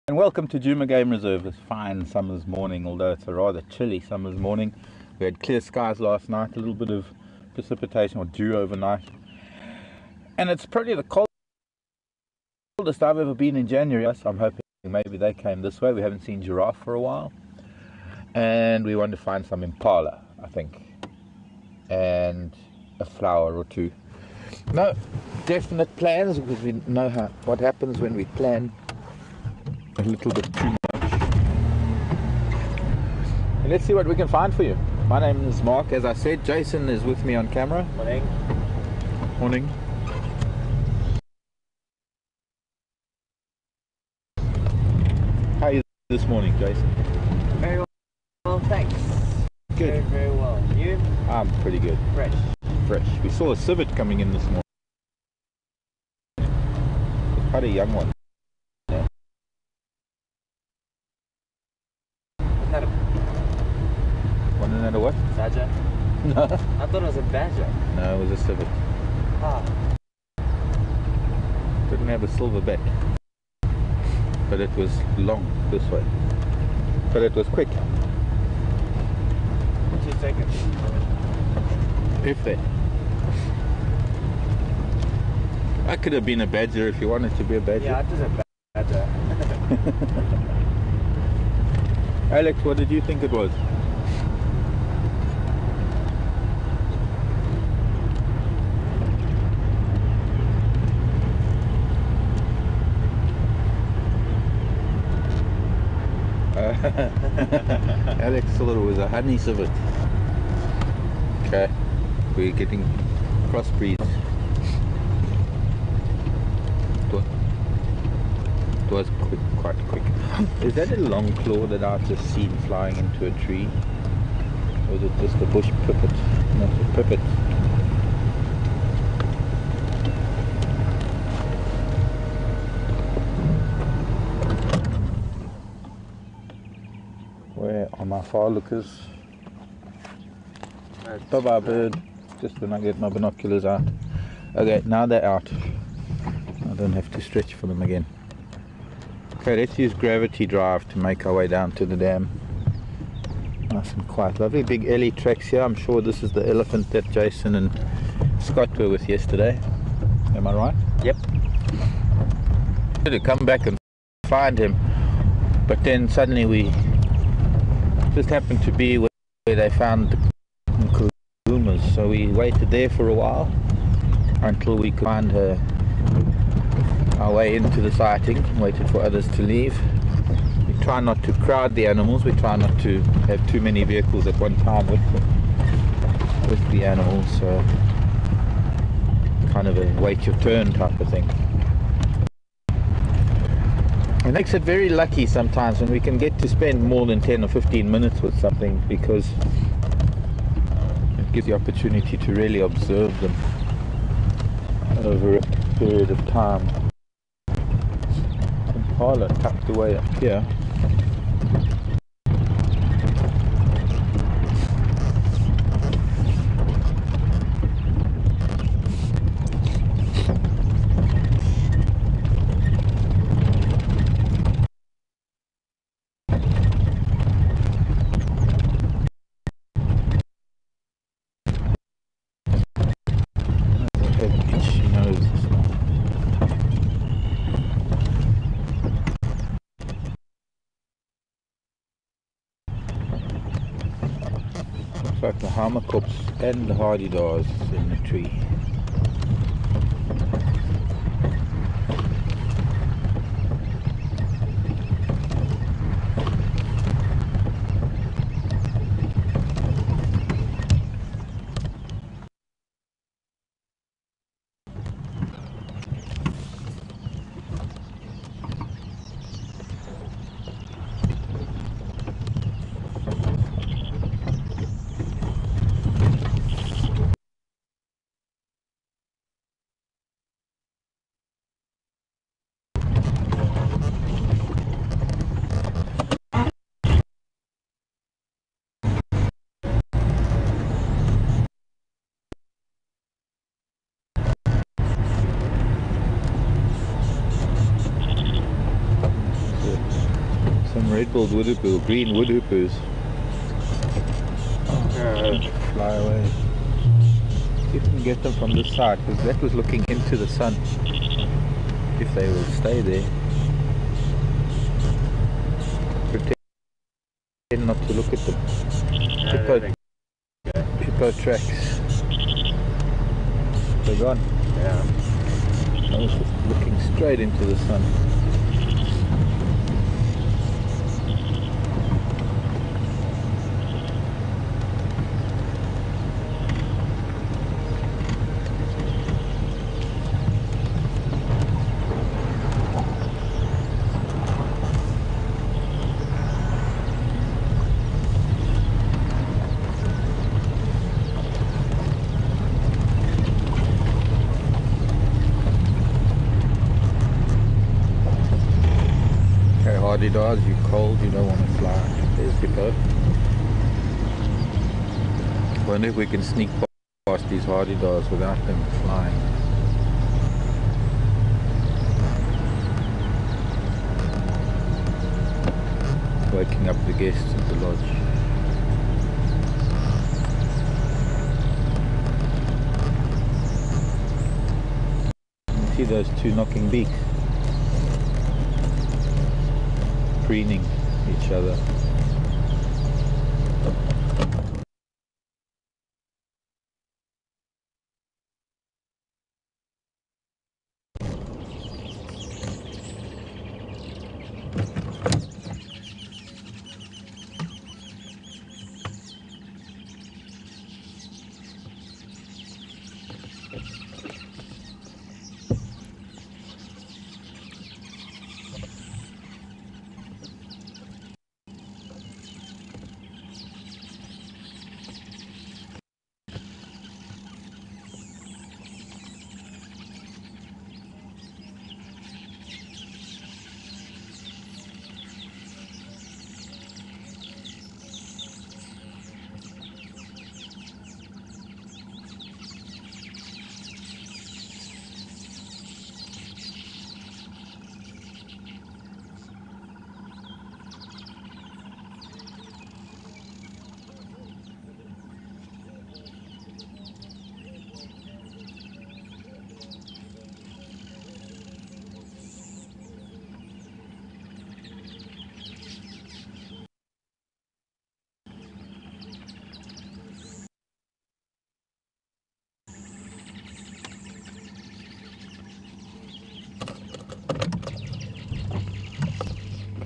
And welcome to Djuma Game Reserve. This fine summer's morning, although it's a rather chilly summer's morning. We had clear skies last night, a little bit of precipitation or dew overnight. And it's probably the coldest I've ever been in January. So I'm hoping maybe they came this way. We haven't seen giraffe for a while. And we want to find some impala, I think. And a flower or two. No definite plans, because we know what happens when we plan a little bit too much. And let's see what we can find for you. My name is Mark. As I said, Jason is with me on camera. Morning. Morning. How are you this morning, Jason? Very well, thanks. Good. Very, very well. You? I'm pretty good. Fresh. Fresh. We saw a civet coming in this morning. It's quite a young one. Wasn't that a what? Badger? No. I thought it was a badger. No, it was a civet. Ah. Didn't have a silver back. But it was long this way. But it was quick. 2 seconds. If that. I could have been a badger if you wanted to be a badger. Yeah, it was a badger. Alex, what did you think it was? Alex thought it was a honey civet. Okay, we're getting crossbreeds. It was quick, quite quick. Is that a long claw that I've just seen flying into a tree? Or is it just a bush pipit? Not a pipit. Where are my far lookers? Bye-bye bird. Just when I get my binoculars out. Okay, now they're out. I don't have to stretch for them again. Okay, let's use gravity drive to make our way down to the dam. Nice and quiet. Lovely big ellie tracks here. I'm sure this is the elephant that Jason and Scott were with yesterday. Am I right? Yep. To come back and find him, but then suddenly we just happened to be where they found the kuhumas, so we waited there for a while until we could find our way into the sighting, waited for others to leave. We try not to crowd the animals, we try not to have too many vehicles at one time with the animals, so kind of a wait your turn type of thing. It makes it very lucky sometimes when we can get to spend more than 10 or 15 minutes with something, because it gives the opportunity to really observe them over a period of time. Impala tucked away up here. Looks like the hamerkops and the hardy-dars in the tree. Some red-billed woodhopper, green woodhoppers. Fly away. See if we can get them from this side, because that was looking into the sun. If they will stay there. Pretend not to look at them. Hippo tracks. They're gone. Yeah. I was just looking straight into the sun. Hardy dogs, you're cold, you don't want to fly. There's hippo. Wonder if we can sneak past these hardy dogs without them flying. Waking up the guests at the lodge. You see those two knocking beaks? Preening each other.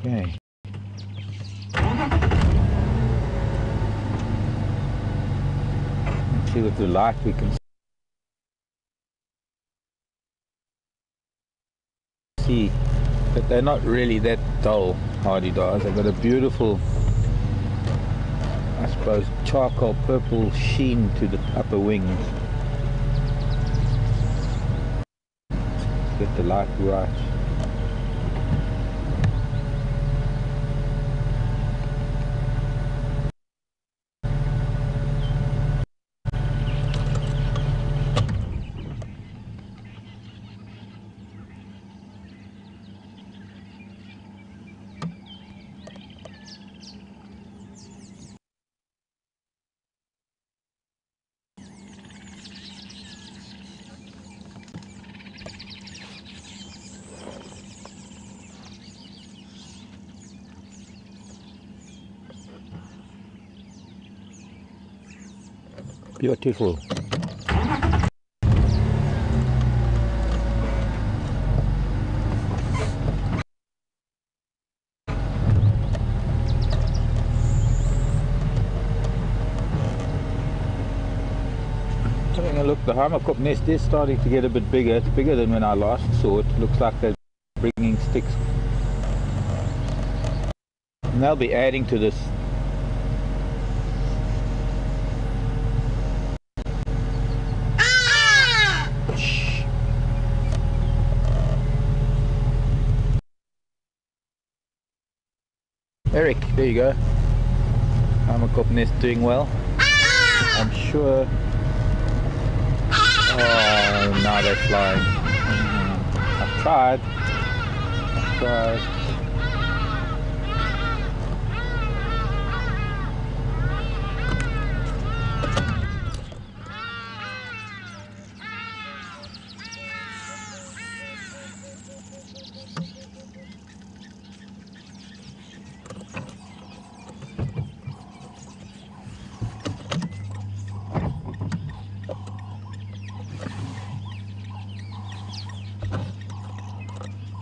Okay. Let's see with the light we can see, but they're not really that dull, hardy dogs. They've got a beautiful, I suppose, charcoal purple sheen to the upper wings. Let's get the light right. Beautiful. Having a look, the Hamerkop nest is starting to get a bit bigger. It's bigger than when I last saw it. Looks like they're bringing sticks. And they'll be adding to this. Eric, there you go. Hamerkop nest doing well. I'm sure. Oh, now they're flying. I've tried.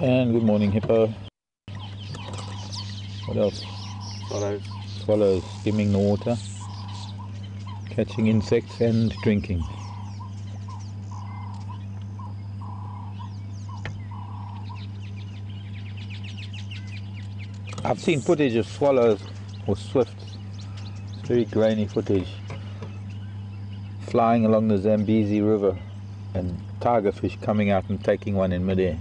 And good morning, hippo. What else? Swallows. Swallows skimming the water, catching insects and drinking. I've seen footage of swallows or swifts. It's very grainy footage, flying along the Zambezi River and tigerfish coming out and taking one in midair.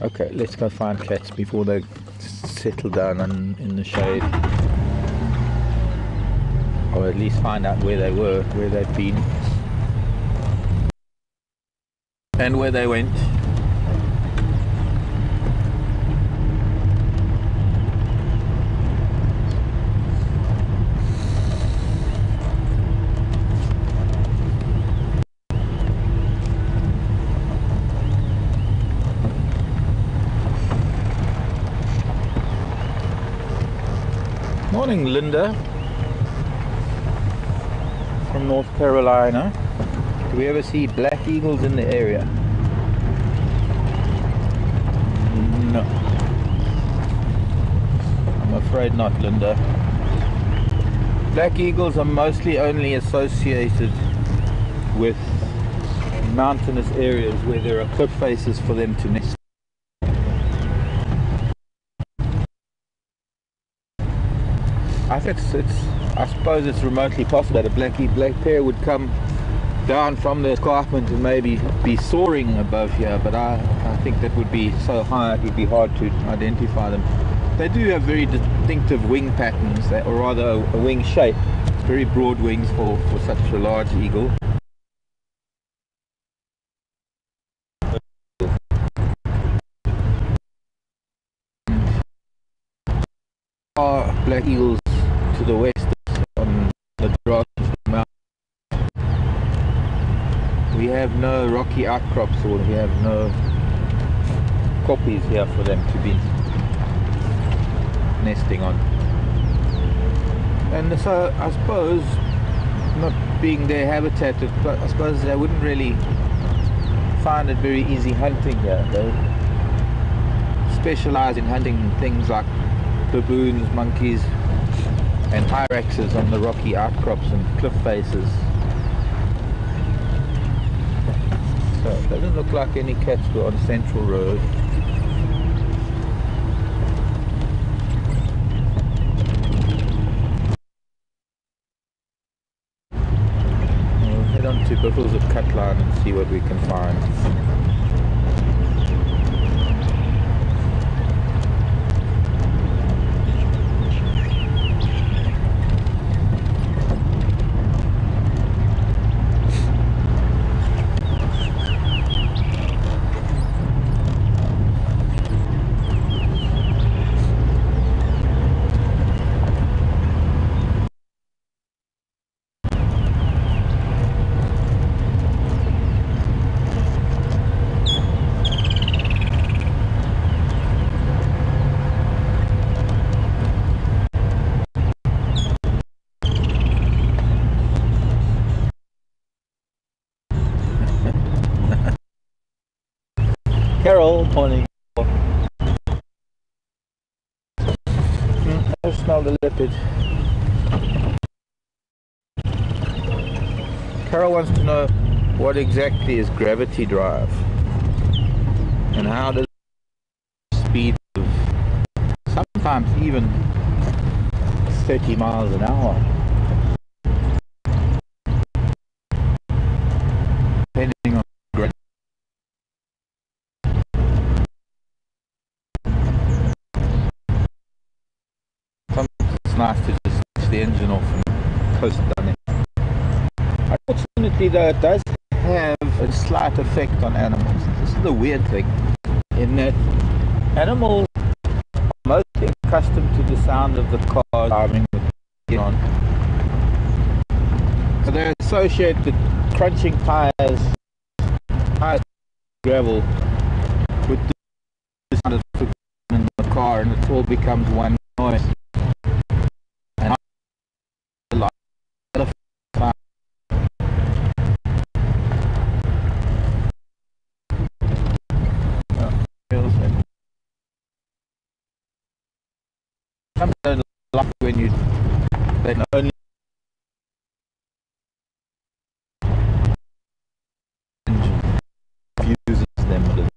Okay, let's go find cats before they settle down in the shade. Or at least find out where they were, where they've been, and where they went. Morning, Linda from North Carolina. Do we ever see black eagles in the area? No. I'm afraid not, Linda. Black eagles are mostly only associated with mountainous areas where there are cliff faces for them to nest. I suppose it's remotely possible that a black pair would come down from the escarpment and maybe be soaring above here, but I think that would be so high it would be hard to identify them. They do have very distinctive wing patterns, or rather a wing shape. Very broad wings for such a large eagle. Black eagles to the west on the grass mountain. We have no rocky outcrops, or we have no koppies here for them to be nesting on. And so I suppose, not being their habitat, I suppose they wouldn't really find it very easy hunting here. They specialize in hunting things like baboons, monkeys and hyraxes on the rocky outcrops and cliff faces. So it doesn't look like any cats were on Central Road. We'll head on to Biffles of Cutline and see what we can find. Carol, morning. I smell the leopard. Carol wants to know what exactly is gravity drive and how does the speed of sometimes even 30 miles an hour, depending on gravity. It's nice to just switch the engine off and coast down it. Unfortunately though, it does have a slight effect on animals. This is the weird thing, in that animals are mostly accustomed to the sound of the car driving on. So they associate the crunching tires, gravel, with the sound of the car, and it all becomes one noise. some don't like when you they can only uses them a little.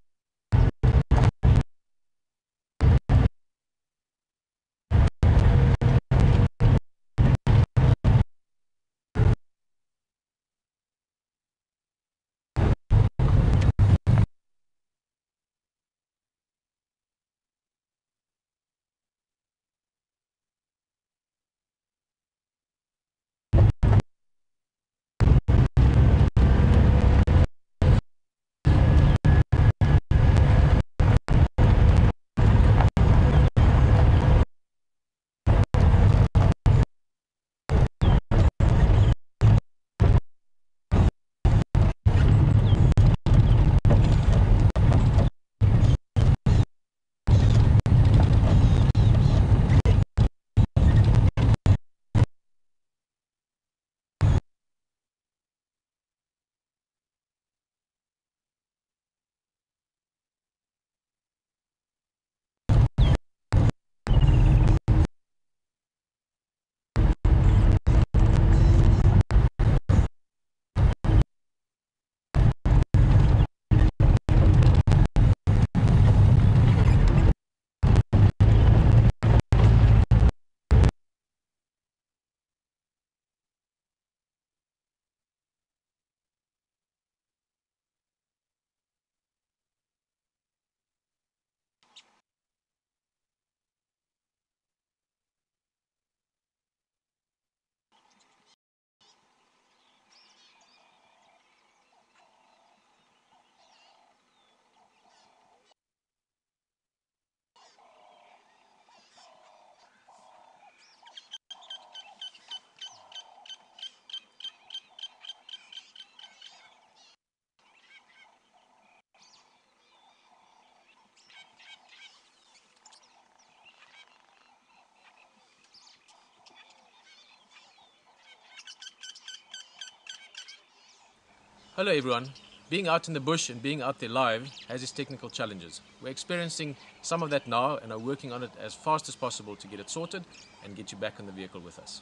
Hello everyone. Being out in the bush and being out there live has its technical challenges. We're experiencing some of that now and are working on it as fast as possible to get it sorted and get you back on the vehicle with us.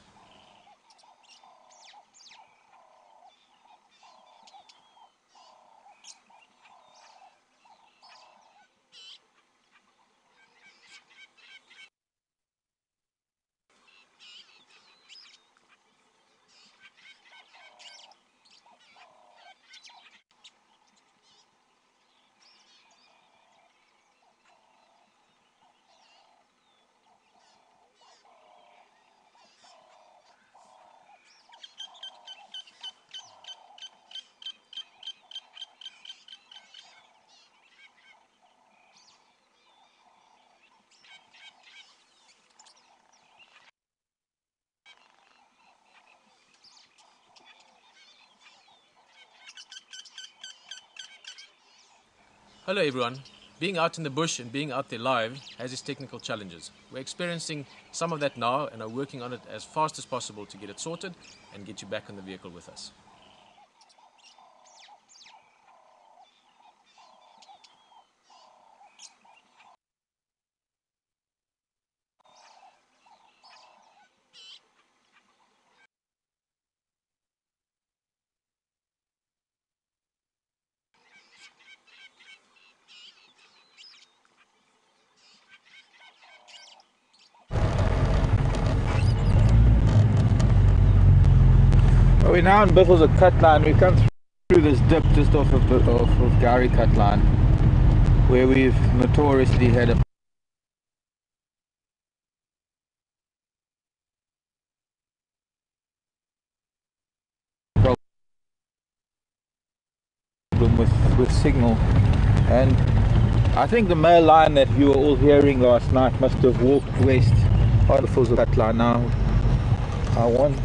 Hello everyone. Being out in the bush and being out there live has its technical challenges. We're experiencing some of that now and are working on it as fast as possible to get it sorted and get you back on the vehicle with us. We're now in Biffles at cut line. We've come through this dip just off of Gary cut line, where we've notoriously had a problem with signal, and I think the male line that you were all hearing last night must have walked west on the Biffles cut line. Now I want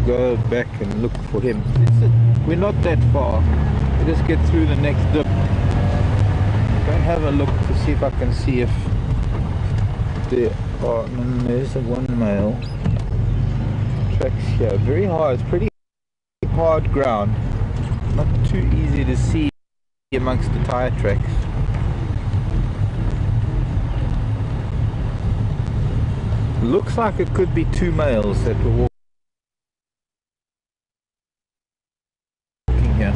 go back and look for him. We're not that far. We just get through the next dip. Go and have a look to see if I can see if there are. There's one male. Tracks here. Very hard. It's pretty hard ground. Not too easy to see amongst the tire tracks. Looks like it could be two males that were walking here.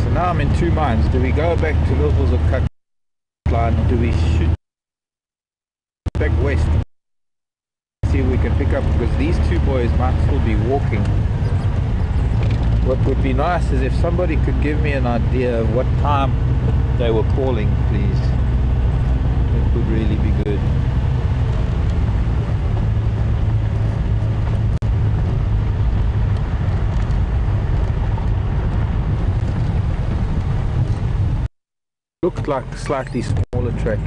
So now I'm in two minds. Do we go back to levels of cut line, or do we shoot back west? See if we can pick up, because these two boys might still be walking. What would be nice is if somebody could give me an idea of what time they were calling, please. It would really be good. Looked like a slightly smaller track.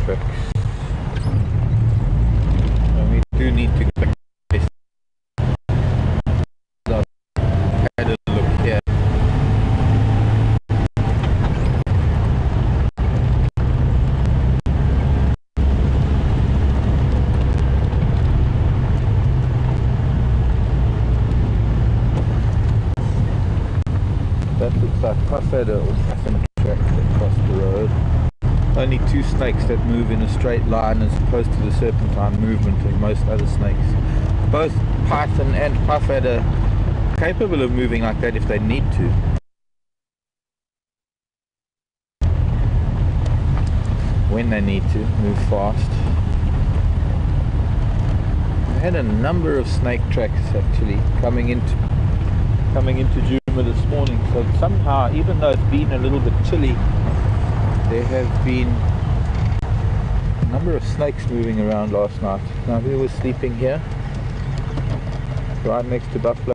Tracks. And we do need to get this. I've had a look here. That looks like Puffheader or Puffin track across the road. Only two snakes that move in a straight line as opposed to the serpentine movement of most other snakes. Both python and puffadder are capable of moving like that if they need to. When they need to move fast. I had a number of snake tracks actually coming into Juma this morning. So somehow, even though it's been a little bit chilly, there have been a number of snakes moving around last night. Now we were sleeping here, right next to buffalo.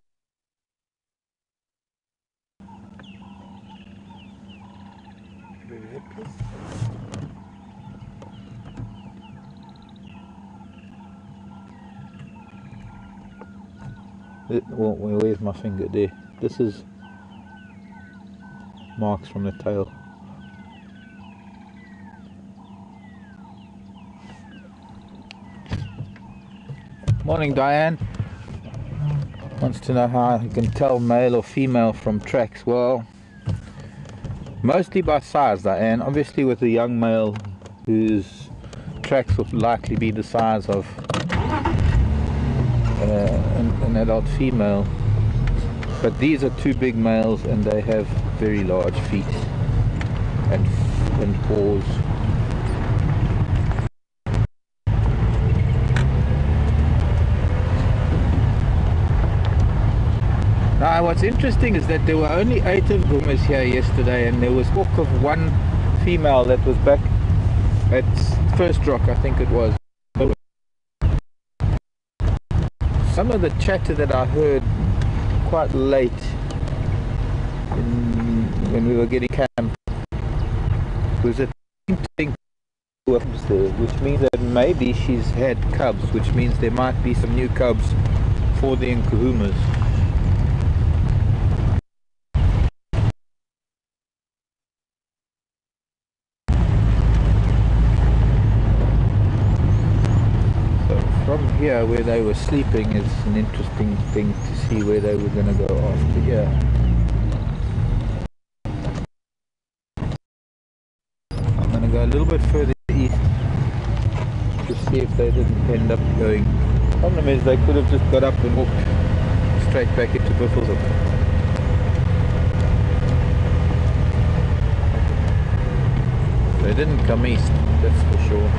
Well, where's my finger? There. This is marks from the tail. Morning, Diane. Wants to know how I can tell male or female from tracks. Well, mostly by size, Diane. Obviously with a young male whose tracks will likely be the size of an adult female. But these are two big males and they have very large feet and paws. Now what's interesting is that there were only 8 of groomers here yesterday, and there was talk of one female that was back at First Rock, I think it was. Some of the chatter that I heard quite late when we were getting camped was that which means that maybe she's had cubs, which means there might be some new cubs for the Nkuhumas. Here where they were sleeping is an interesting thing to see where they were going to go after here. I'm going to go a little bit further east to see if they didn't end up going. The problem is they could have just got up and walked straight back into Buffelshoek. They didn't come east, that's for sure.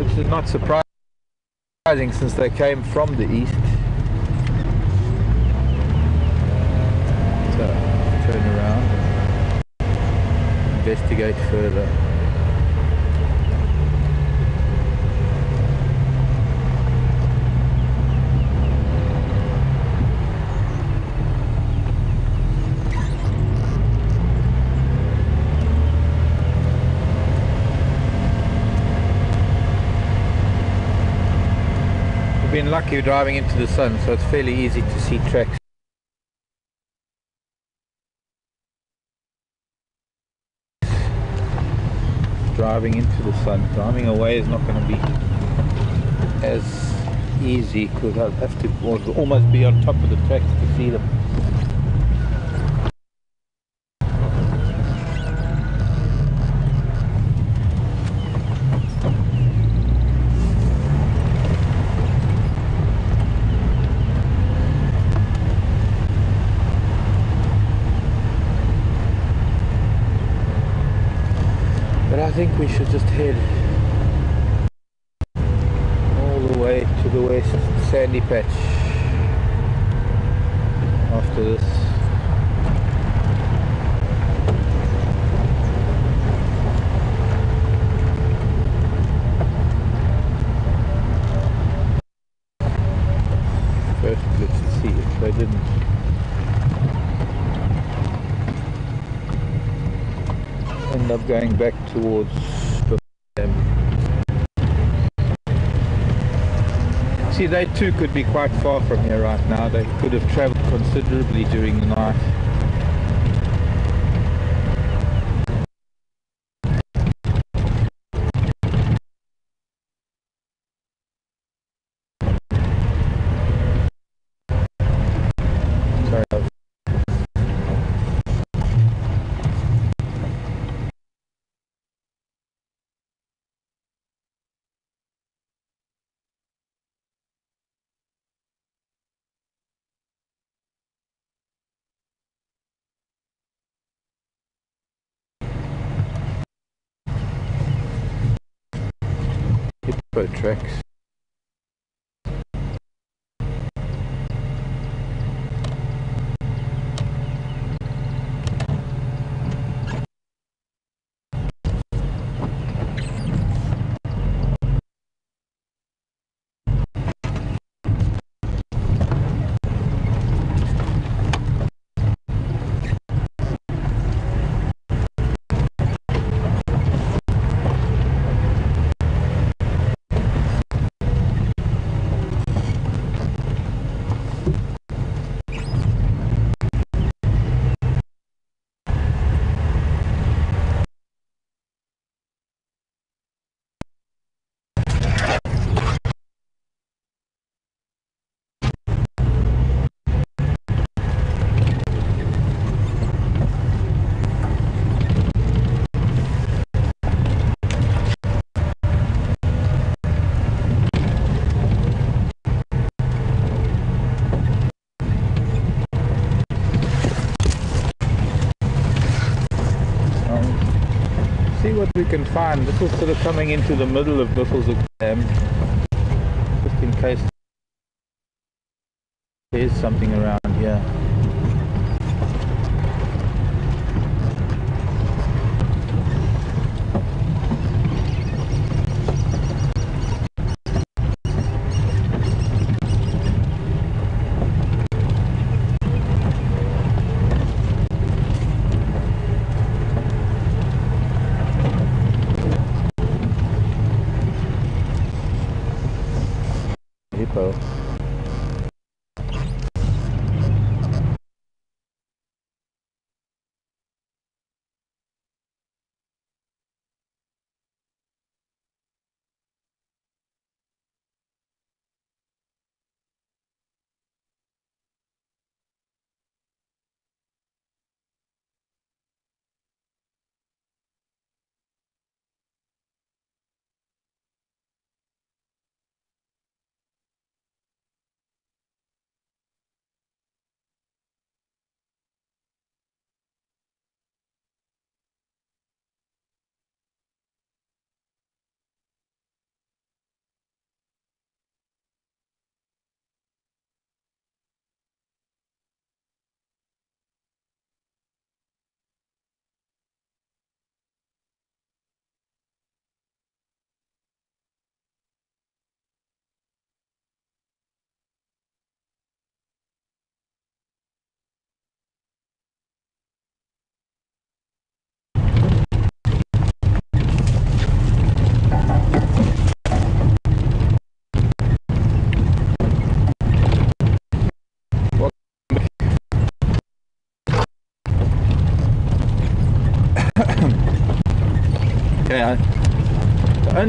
Which is not surprising since they came from the east. So, turn around and investigate further. Been lucky driving into the sun, so it's fairly easy to see tracks. driving into the sun. Driving away is not going to be as easy because I'll have to almost be on top of the tracks to see them. But I think we should just head all the way to the west sandy patch after this. First, let's see if they didn't end up going back towards the dam. See, they too could be quite far from here right now. They could have travelled considerably during the night. Sorry. Hippo tracks. See what we can find. This is sort of coming into the middle of Buffelshoek Dam, just in case there's something around here. Hippo.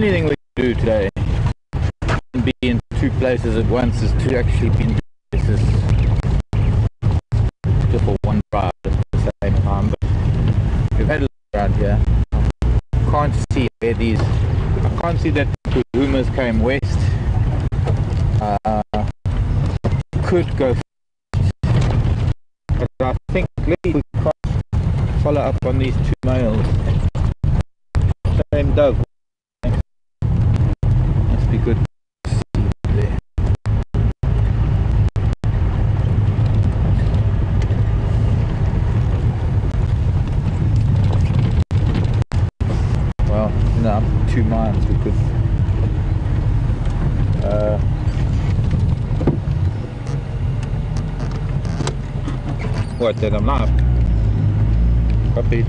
only thing we can do today and be in two places at once is to actually be in places just for one drive at the same time. But we've had a look around here. Can't see where these. I can't see that the rumours came west. Could go, but I think maybe we can't follow up on these two males. Same dove. Must be good to see there. Well, no, 2 miles we could. What did I'm not? Copied.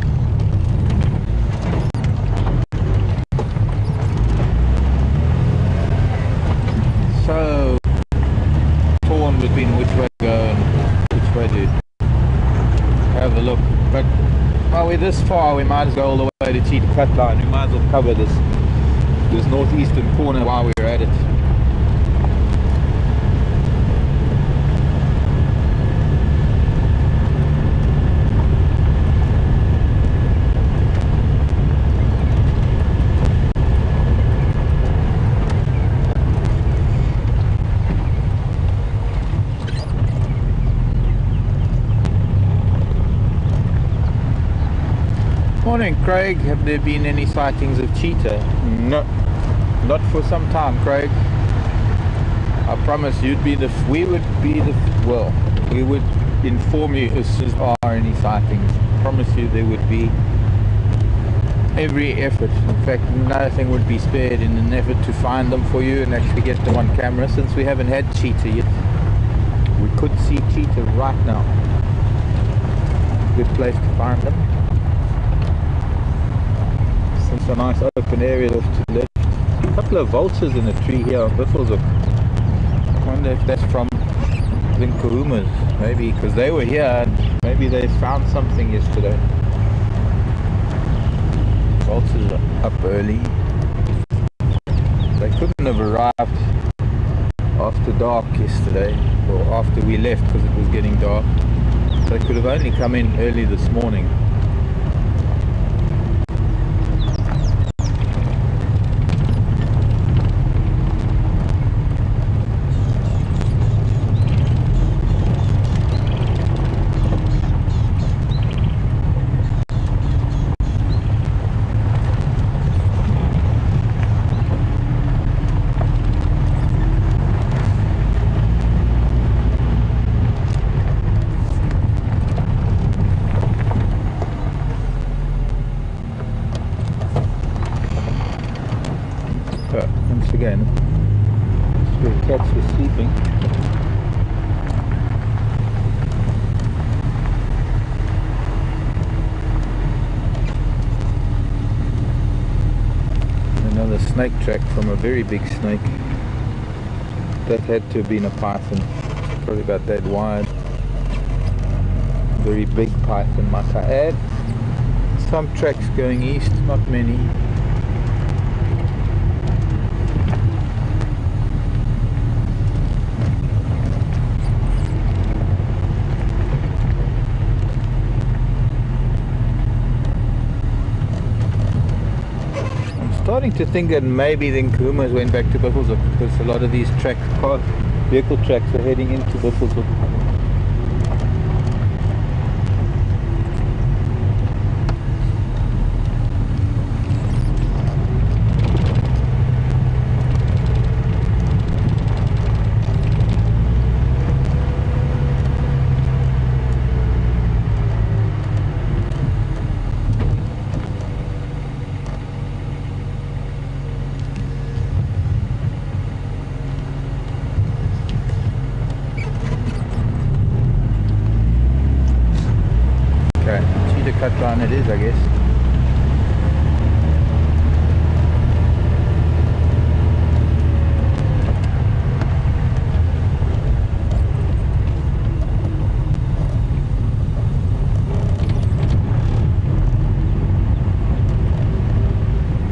So, torn between which way to go and which way to have a look. But while we're this far, we might as well go all the way to Cheetah Cut Line. We might as well cover this northeastern corner while we're at it. Morning, Craig. Have there been any sightings of cheetah? No, not for some time, Craig. I promise we would be the well, we would inform you as soon as there are any sightings. I promise you there would be every effort. In fact, nothing would be spared in an effort to find them for you and actually get them on camera. Since we haven't had cheetah yet, we could see cheetah right now. Good place to find them. It's a nice open area off to the left. A couple of vultures in a tree here on Buffelshoek. I wonder if that's from the Kahumas, maybe, because they were here and maybe they found something yesterday. Vultures are up early. They couldn't have arrived after dark yesterday, or after we left because it was getting dark. They could have only come in early this morning. Once again, the cats were sleeping. Another snake track from a very big snake. That had to have been a python, probably about that wide. Very big python, might I add. Some tracks going east, not many. Starting to think that maybe the Nkumas went back to Buffelshoek because a lot of these vehicle tracks are heading into Buffelshoek. Cut line it is, I guess.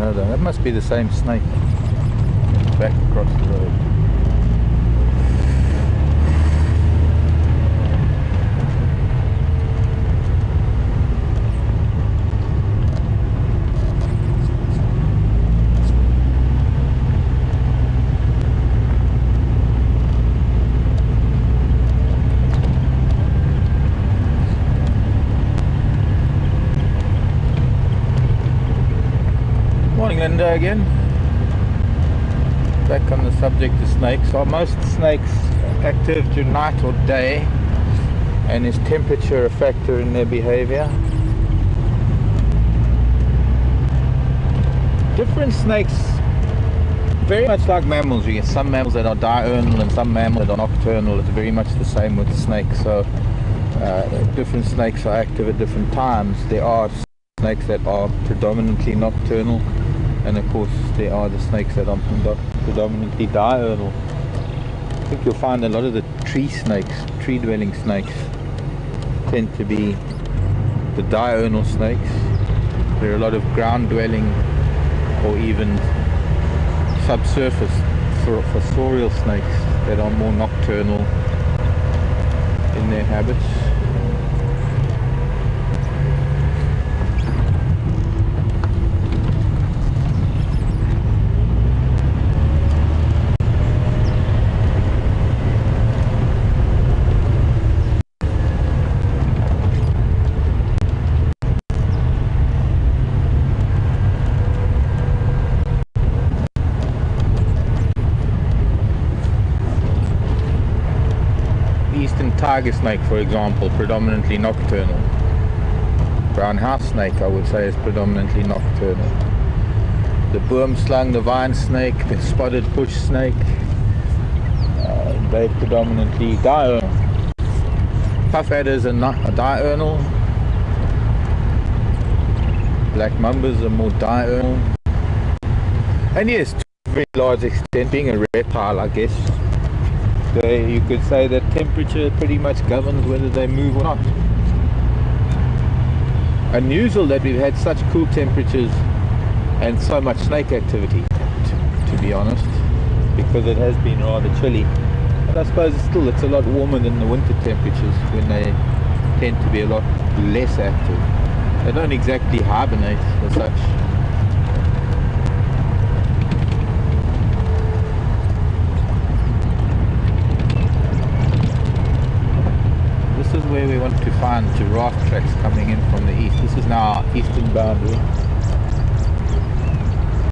Another must be the same snake back across the road. Morning, Linda, again. Back on the subject of snakes. Are most snakes active during night or day? And is temperature a factor in their behavior? Different snakes, very much like mammals. You get some mammals that are diurnal and some mammals that are nocturnal. It's very much the same with snakes. So different snakes are active at different times. There are snakes that are predominantly nocturnal, and of course there are the snakes that are predominantly diurnal. I think you'll find a lot of the tree snakes, tree dwelling snakes, tend to be the diurnal snakes. There are a lot of ground dwelling or even subsurface fossorial snakes that are more nocturnal in their habits. Tiger snake, for example, predominantly nocturnal. Brown house snake, I would say, is predominantly nocturnal. The boomslang, the vine snake, the spotted bush snake, they're predominantly diurnal. Puff adders are diurnal. Black mambas are more diurnal. And yes, to a very large extent, being a reptile, I guess, you could say that temperature pretty much governs whether they move or not. Unusual that we've had such cool temperatures and so much snake activity, to be honest, because it has been rather chilly. But I suppose it's a lot warmer than the winter temperatures, when they tend to be a lot less active. They don't exactly hibernate as such. This is where we want to find giraffe tracks coming in from the east. This is now our eastern boundary.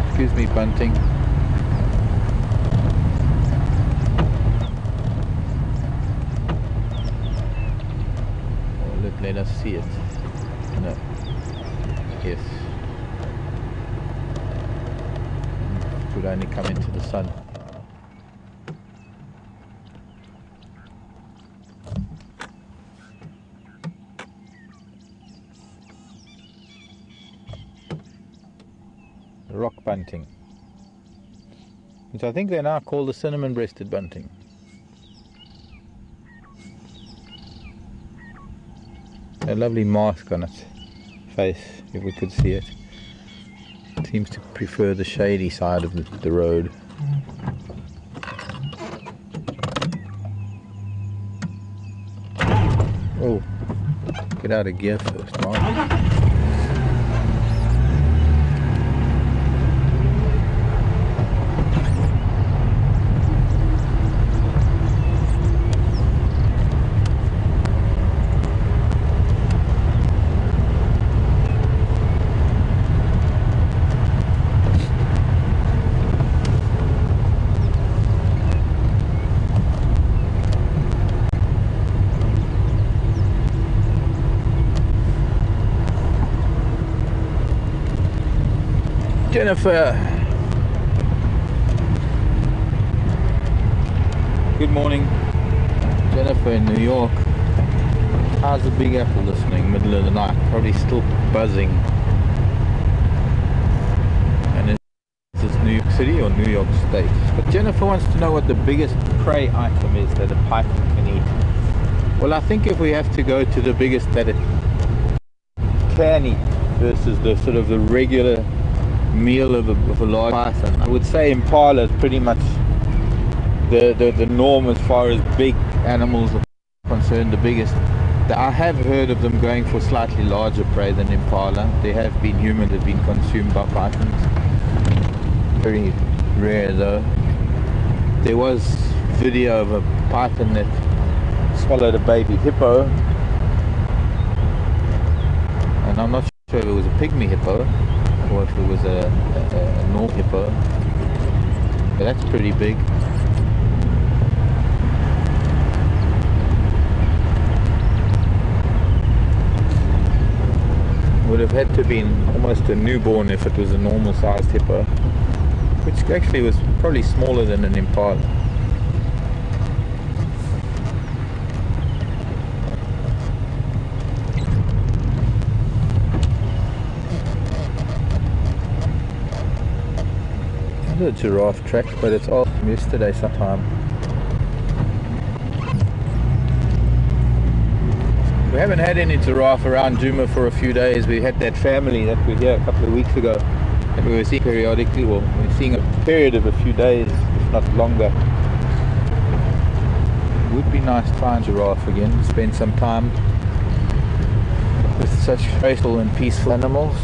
Excuse me, bunting. Oh, let us see it. No. Yes. It would only come into the sun. Rock bunting, which I think they now call the cinnamon-breasted bunting. A lovely mask on its face, if we could see it. It seems to prefer the shady side of the road. Oh, get out of gear first, Mark. Jennifer, good morning. Jennifer in New York. How's the Big Apple listening? Middle of the night, probably still buzzing. And is this New York City or New York State? But Jennifer wants to know what the biggest prey item is that a python can eat. Well, I think if we have to go to the biggest that it can eat versus the sort of the regular meal of a large python. I would say impala is pretty much the norm as far as big animals are concerned, the biggest. I have heard of them going for slightly larger prey than impala. There have been humans that have been consumed by pythons. Very rare though. There was video of a python that swallowed a baby hippo, and I'm not sure if it was a pygmy hippo or if it was a normal hippo, but that's pretty big. Would have had to have been almost a newborn if it was a normal sized hippo, which actually was probably smaller than an impala. There's a giraffe track, but it's off from yesterday sometime. We haven't had any giraffe around Djuma for a few days. We had that family that were here a couple of weeks ago that we were seeing periodically. Well, we're seeing a period of a few days, if not longer. It would be nice to find giraffe again, spend some time with such graceful and peaceful animals.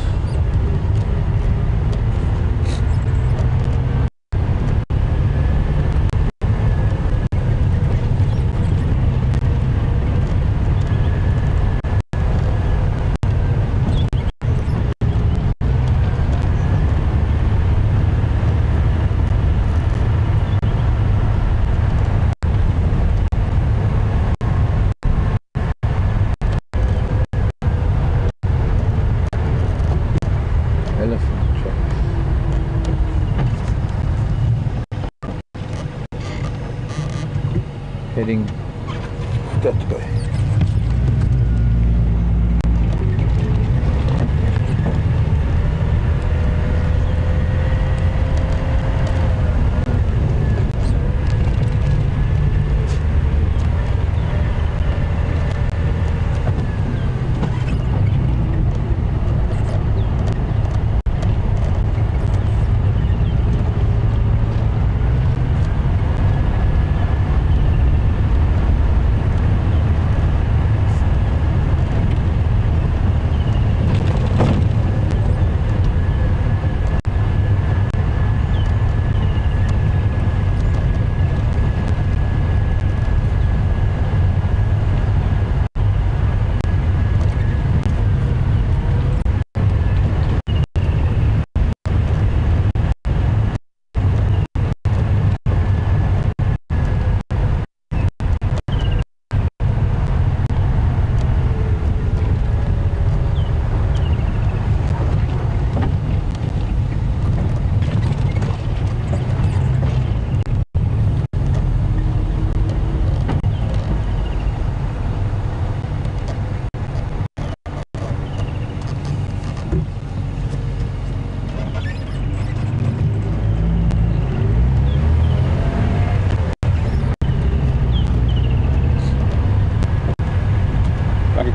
Heading that way.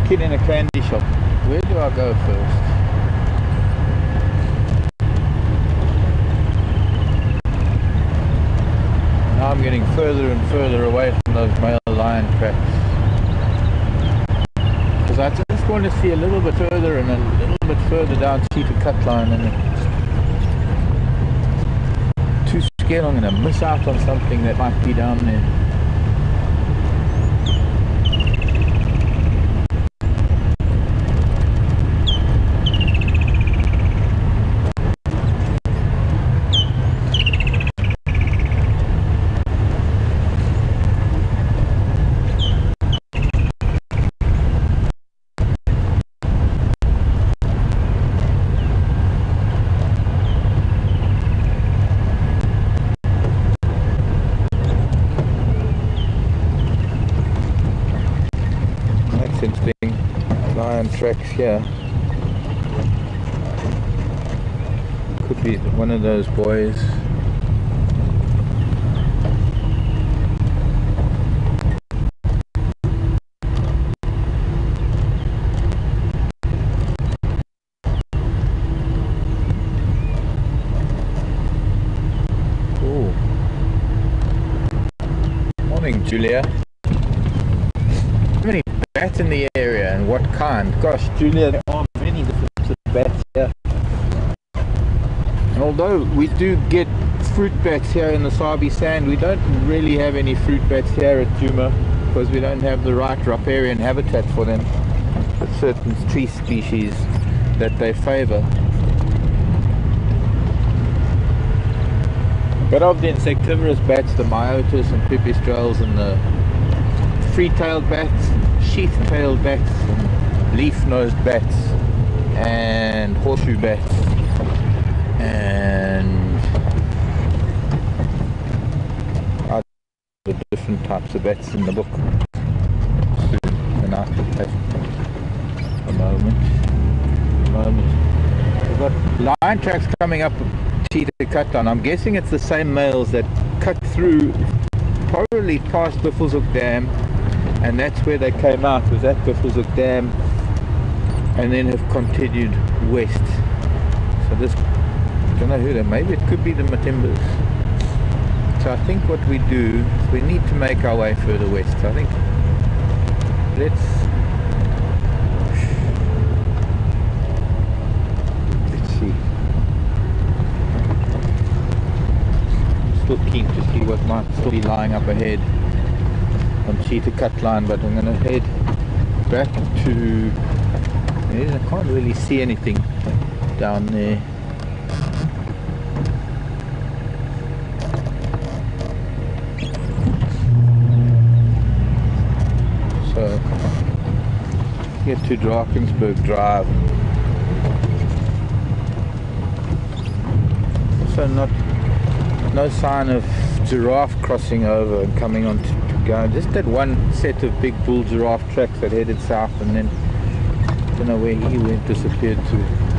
Kid in a candy shop. Where do I go first? Now I'm getting further and further away from those male lion tracks, because I just want to see a little bit further and a little bit further down cheaper cut line, and too scared I'm going to miss out on something that might be down there. Lion tracks here. Could be one of those boys. Morning, Julia. How many bats in the area and what kind? Gosh, Julia, there are many different types of bats here. And although we do get fruit bats here in the Sabi sand, we don't really have any fruit bats here at Djuma because we don't have the right riparian habitat for them. There's certain tree species that they favor. But of the insectivorous bats, the myotis and pipistrelles and the free-tailed bats, sheath-tailed bats, and leaf-nosed bats, and horseshoe bats, and the different types of bats in the book. Soon enough, a moment. We've got lion tracks coming up. To cut down. I'm guessing it's the same males that cut through probably past Buffelshoek Dam, and that's where they came out, was at Buffelshoek Dam, and then have continued west. So this, I don't know who they, maybe it could be the Matimbas. So I think what we do is we need to make our way further west. I think let's see. Still keen to see what might still be lying up ahead on cheetah cut line, but I'm going to head back to, I can't really see anything down there. So get to Drakensberg Drive. Also no sign of giraffe crossing over and coming on to go. Just that one set of big bull giraffe tracks that headed south, and then I don't know where he went, disappeared to.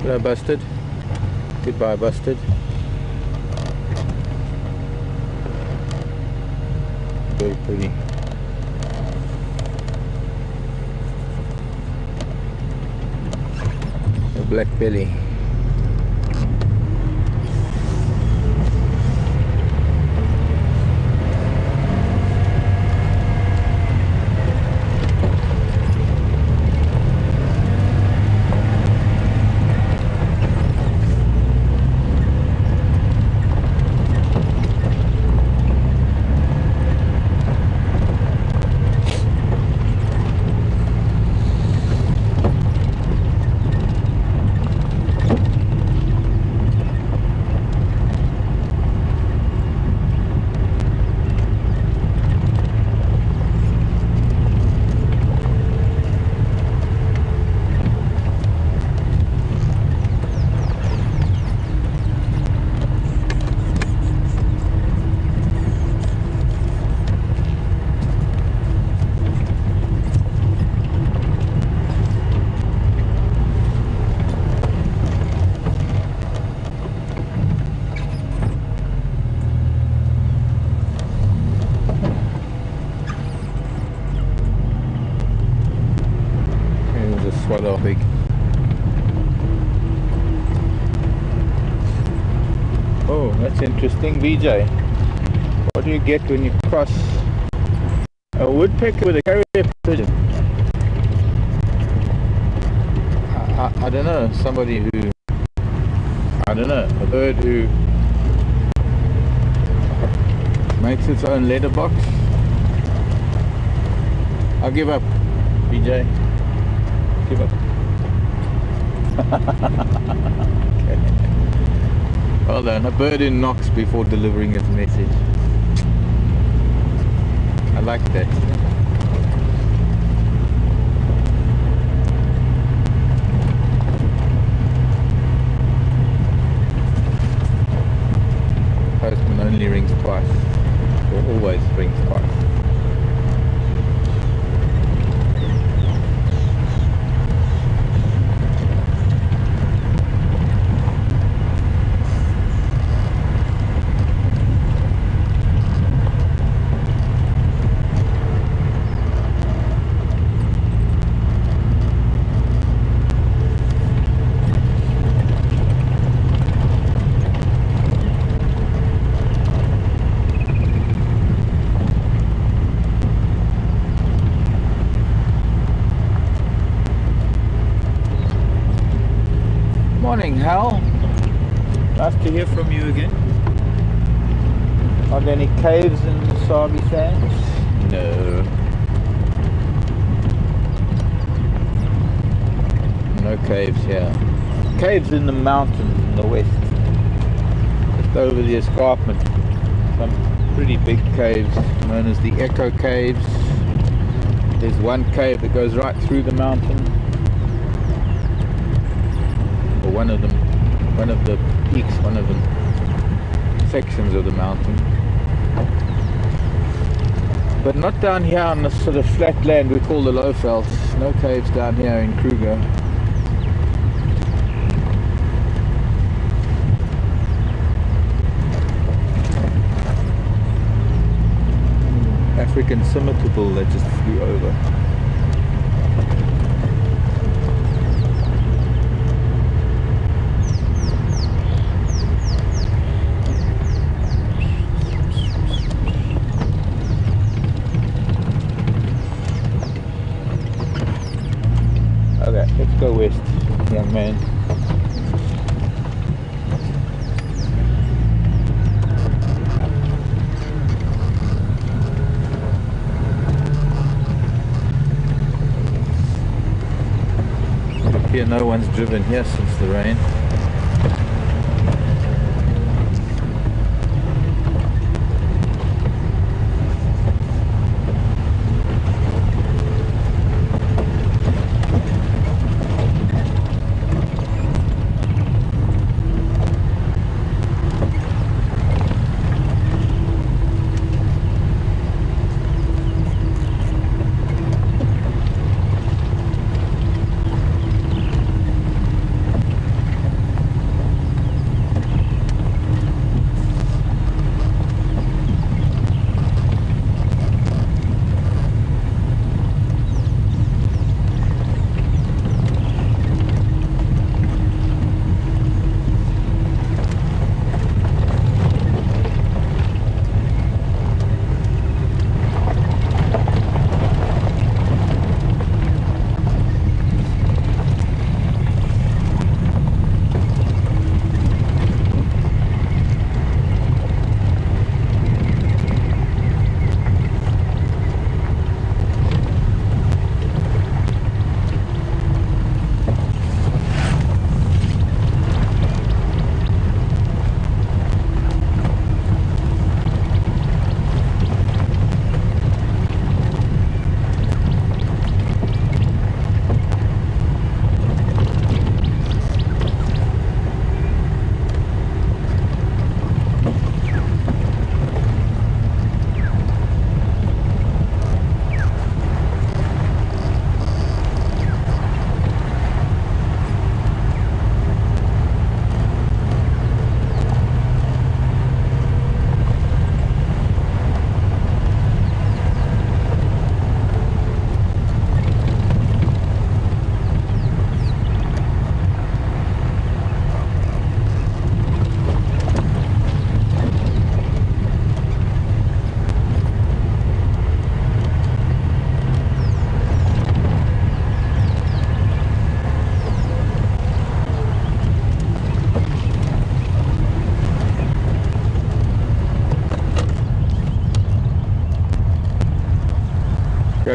Hello, Busted. Goodbye, Busted. Very pretty. A black belly. Swallow pig. Oh, that's interesting, BJ. What do you get when you cross a woodpecker with a carrier pigeon? I don't know, somebody who, I don't know, a bird who makes its own letterbox. I'll give up, BJ. Give up. Okay. Well done. A bird who knocks before delivering its message. I like that. Postman only rings twice, or always rings twice. Morning, Hal. Nice to hear from you again. Are there any caves in the Sabi Sands? No. No caves here. Caves in the mountains in the west. Just over the escarpment. Some pretty big caves known as the Echo Caves. There's one cave that goes right through the mountain. Or one of them, one of the peaks, one of the sections of the mountain. But not down here on this sort of flat land we call the Lowveld. No caves down here in Kruger. African scimitar bull that just flew over. Okay, let's go west, young man. Here, no one's driven here since the rain.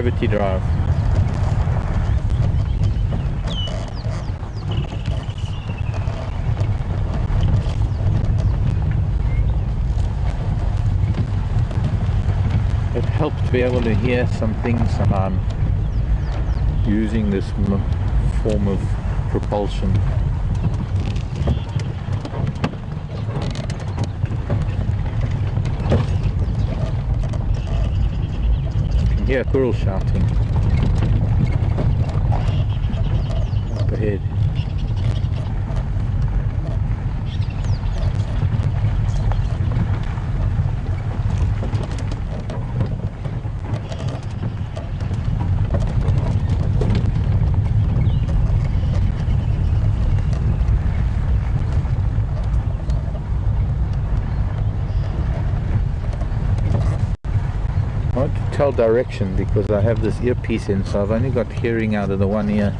gravity drive. It helps to be able to hear some things when I'm using this form of propulsion. You can hear a squirrel shouting up ahead. Hard to tell direction because I have this earpiece in, so I've only got hearing out of the one ear.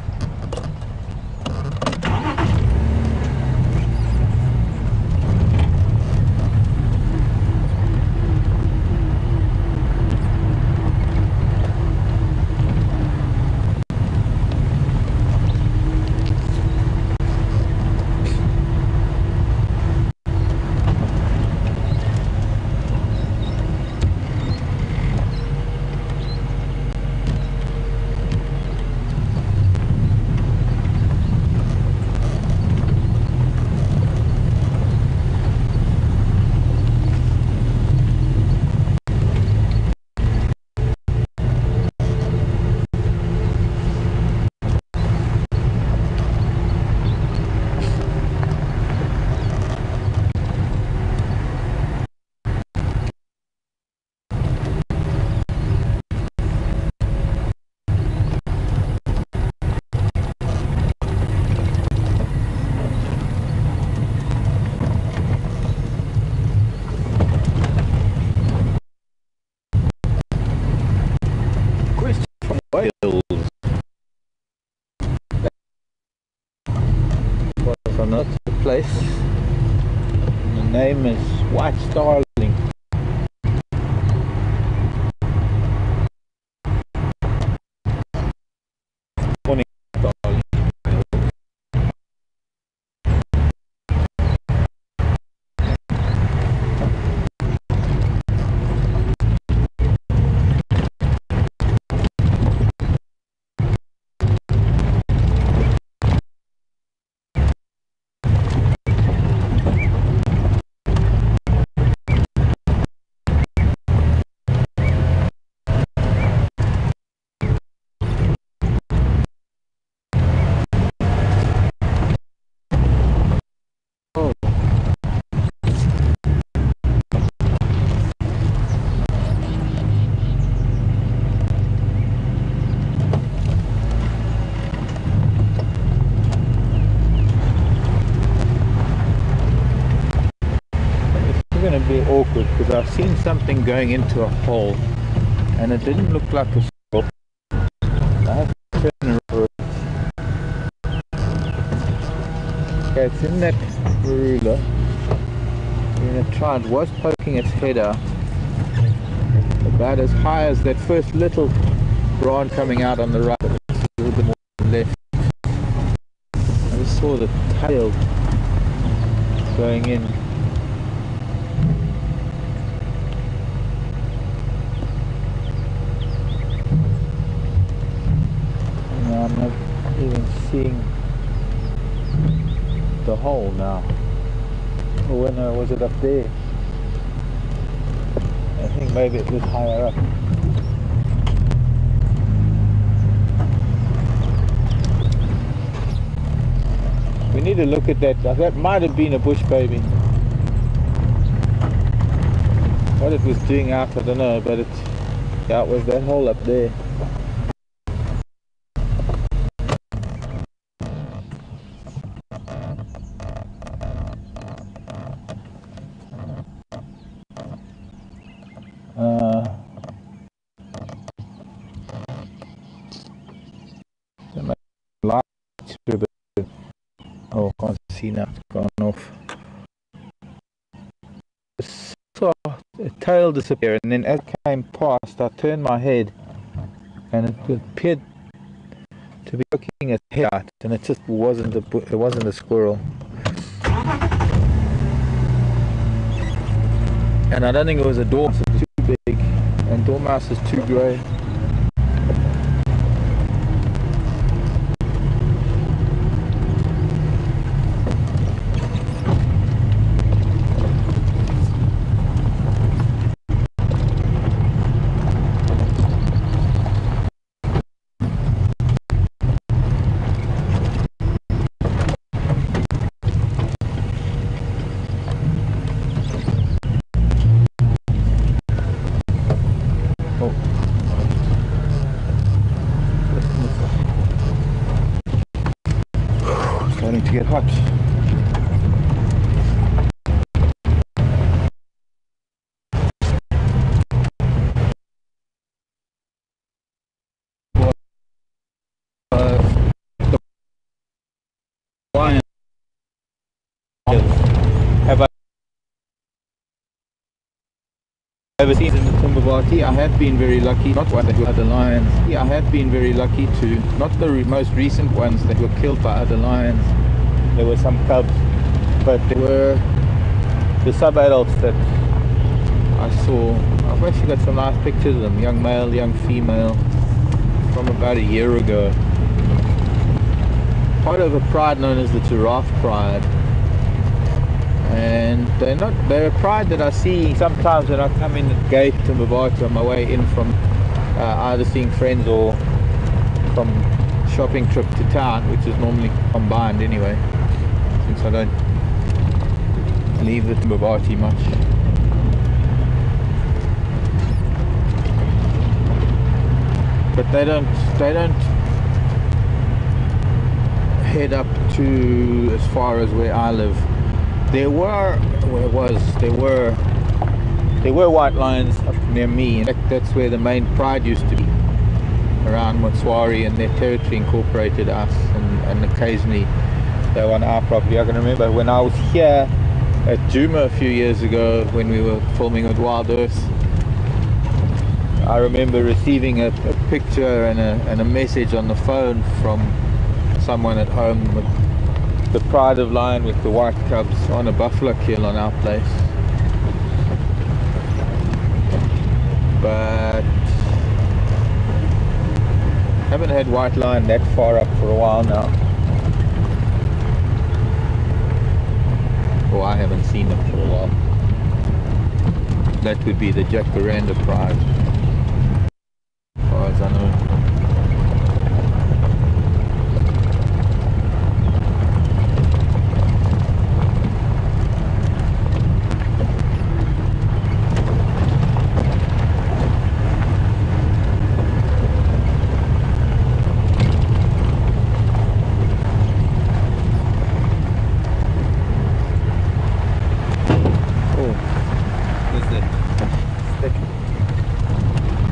Wales was another place. The name is White Starling. Morning starling. Going to be awkward because I've seen something going into a hole and it didn't look like a squirrel. I have to turn around. Okay, it's in that ruler. We're going to try. It was poking its head out about as high as that first little branch coming out on the right, but it's a little bit more to the left. I just saw the tail going in. I'm not even seeing the hole now. Oh no, was it up there? I think maybe it was higher up. We need to look at that. That might have been a bush baby. What it was doing out, I don't know, but it was that hole up there. Oh, can't see now, it's gone off. Saw a tail disappear, and then as it came past, I turned my head and it appeared to be looking its head out, and it just wasn't a squirrel. And I don't think it was a dormouse. It's too big, and dormouse is too grey. Starting to get hot. The lion have I ever seen in the Timbavati? I have been very lucky, not one that were other lions. Yeah, I have been very lucky to, not the most recent ones that were killed by other lions. There were some cubs, but there were the sub-adults that I saw. I've actually got some nice pictures of them, young male, young female, from about a year ago. Part of a pride known as the giraffe pride. And they're a pride that I see sometimes when I come in the gate to Mavati on my way in from either seeing friends or from shopping trip to town, which is normally combined anyway, since I don't leave the Mavati much. But they don't head up to as far as where I live. There were white lions up near me. In fact, that's where the main pride used to be, around Motswari, and their territory incorporated us, and occasionally they were on our property. I can remember when I was here at Djuma a few years ago when we were filming with WildEarth. I remember receiving a picture and a message on the phone from someone at home with the pride of lion with the white cubs on a buffalo kill on our place. But haven't had white lion that far up for a while now. Or I haven't seen them for a while. That would be the jacaranda pride, as far as I know.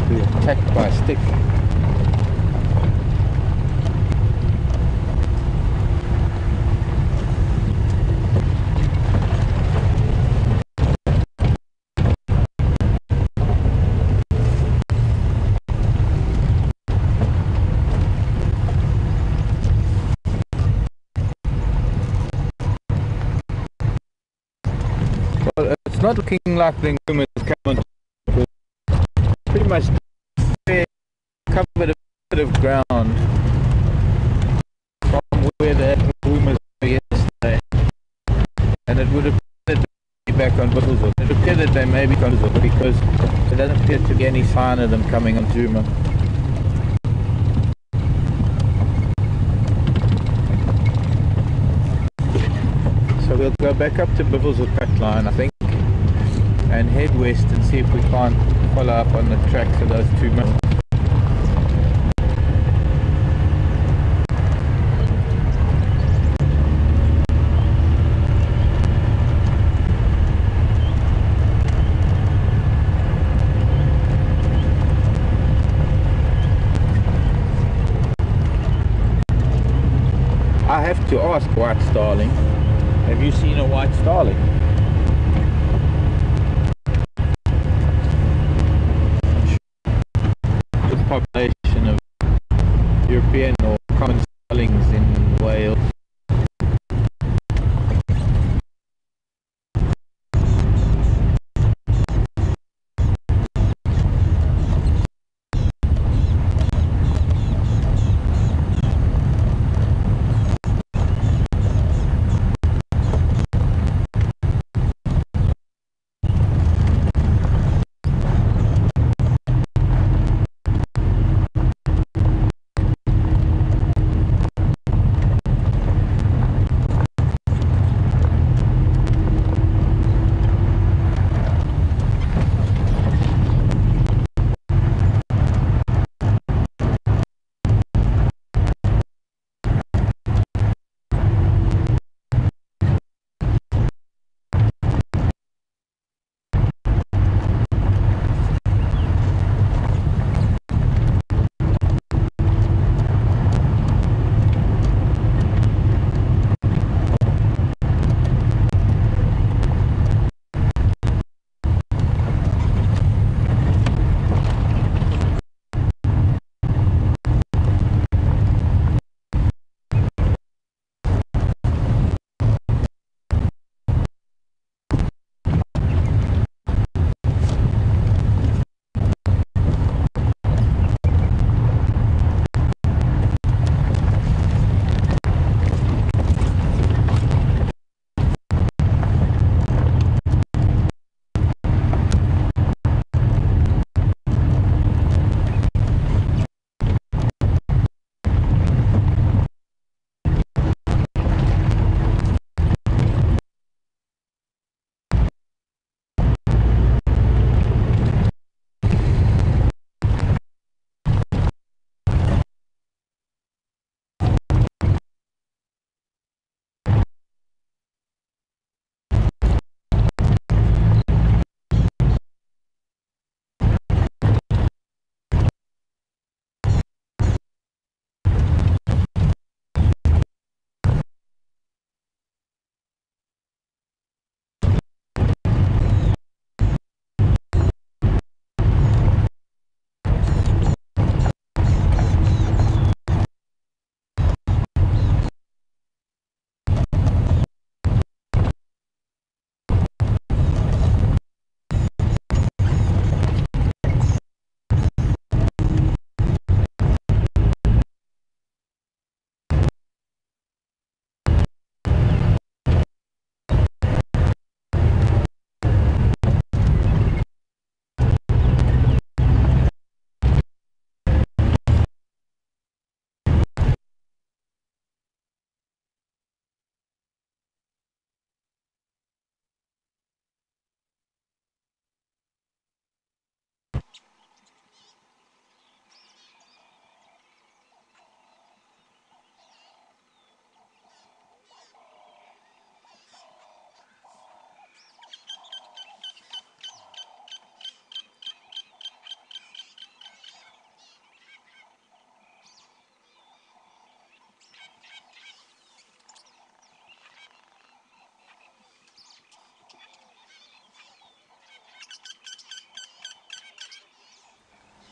Attacked by a stick. Well, it's not looking like the Nguma is coming. Pretty much covered a bit of ground from where the Nguma were yesterday, and it would appear that they may be back on Buttles. It appears that they may be on Buttles because there doesn't appear to be any sign of them coming on Djuma. So we'll go back up to Bivels with Pack Line, I think, and head west and see if we can't follow up on the tracks of those two men. I have to ask, white starling, have you seen a white starling? Good population of European or common spellings in Wales.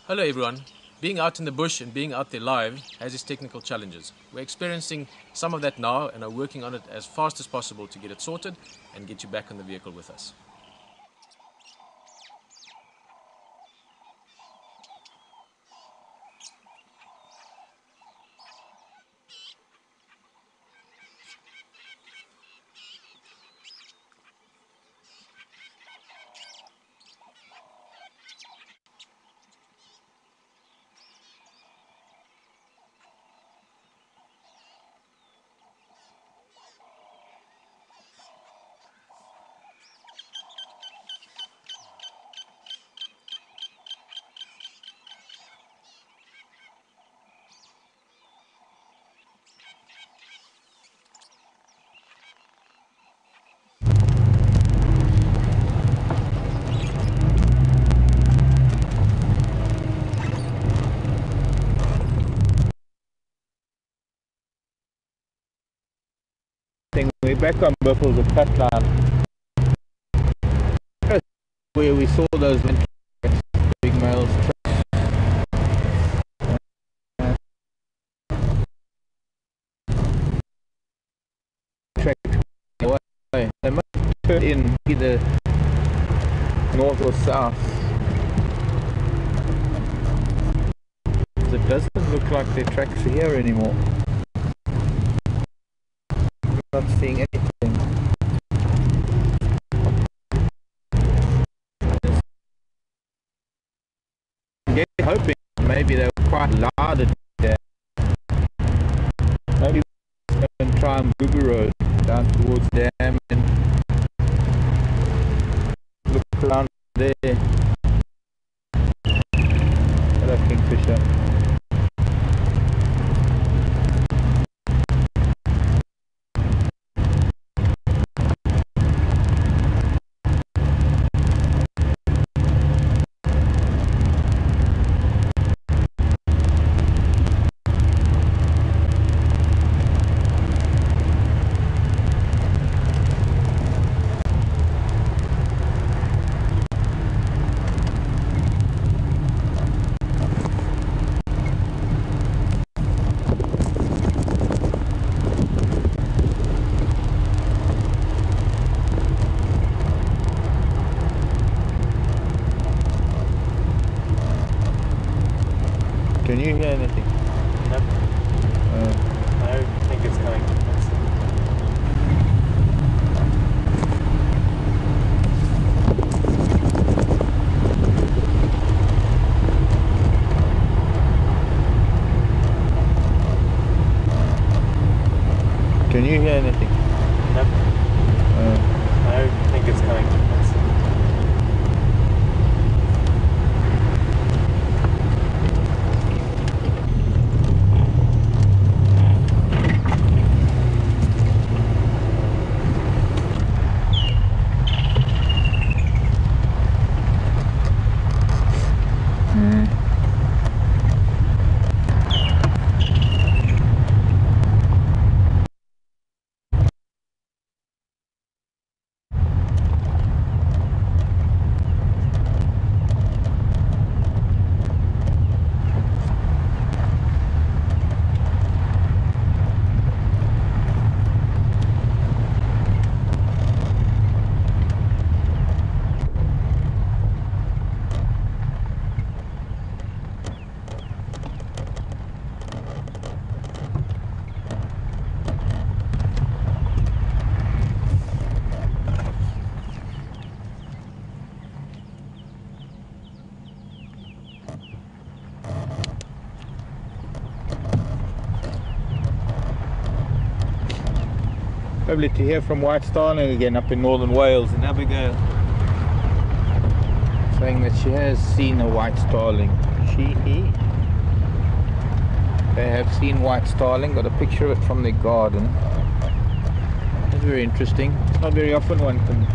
Hello everyone. Being out in the bush and being out there live has its technical challenges. We're experiencing some of that now and are working on it as fast as possible to get it sorted and get you back on the vehicle with us. We're back on Biffles at Fatline, where we saw those big males. either north or south. It doesn't look like there are tracks here anymore. I'm not seeing anything. I'm hoping maybe they were quite loud at there. Maybe we'll go and try and Booger Road down towards Dam and look around there. Hello, Kingfisher. Can you hear anything? Nope. I don't think it's coming from this. Can you hear anything? Nope. I don't think it's coming from this. Lovely to hear from White Starling again up in northern Wales, and Abigail saying that she has seen a white starling. They have seen white starling, got a picture of it from their garden. That's very interesting. It's not very often one can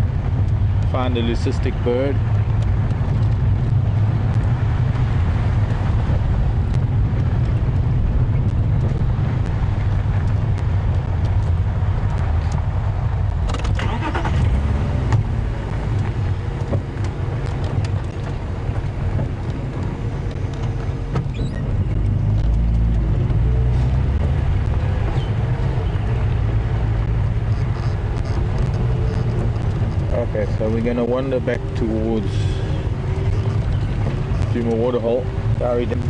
find a leucistic bird. Okay, so we're going to wander back towards Duma Waterhole, Gowrie Dam.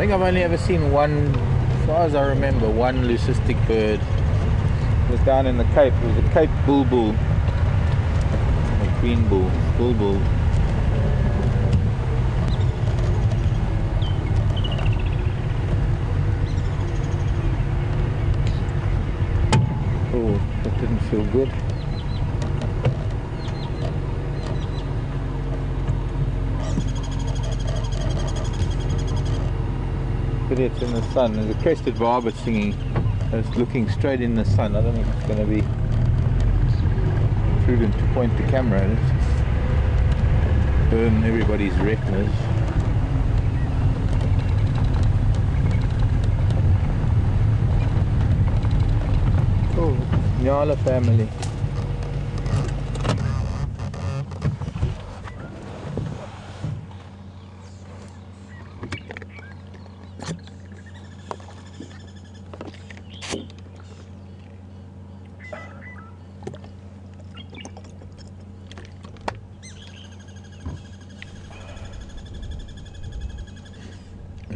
think I've only ever seen one, as far as I remember, one leucistic bird. It was down in the Cape. It was a Cape bulbul, a green bulbul. Oh, that didn't feel good. It's in the sun. There's a crested varlet singing. It's looking straight in the sun. I don't think it's going to be prudent to point the camera at it. Burn everybody's retinas. Oh, Nyala family.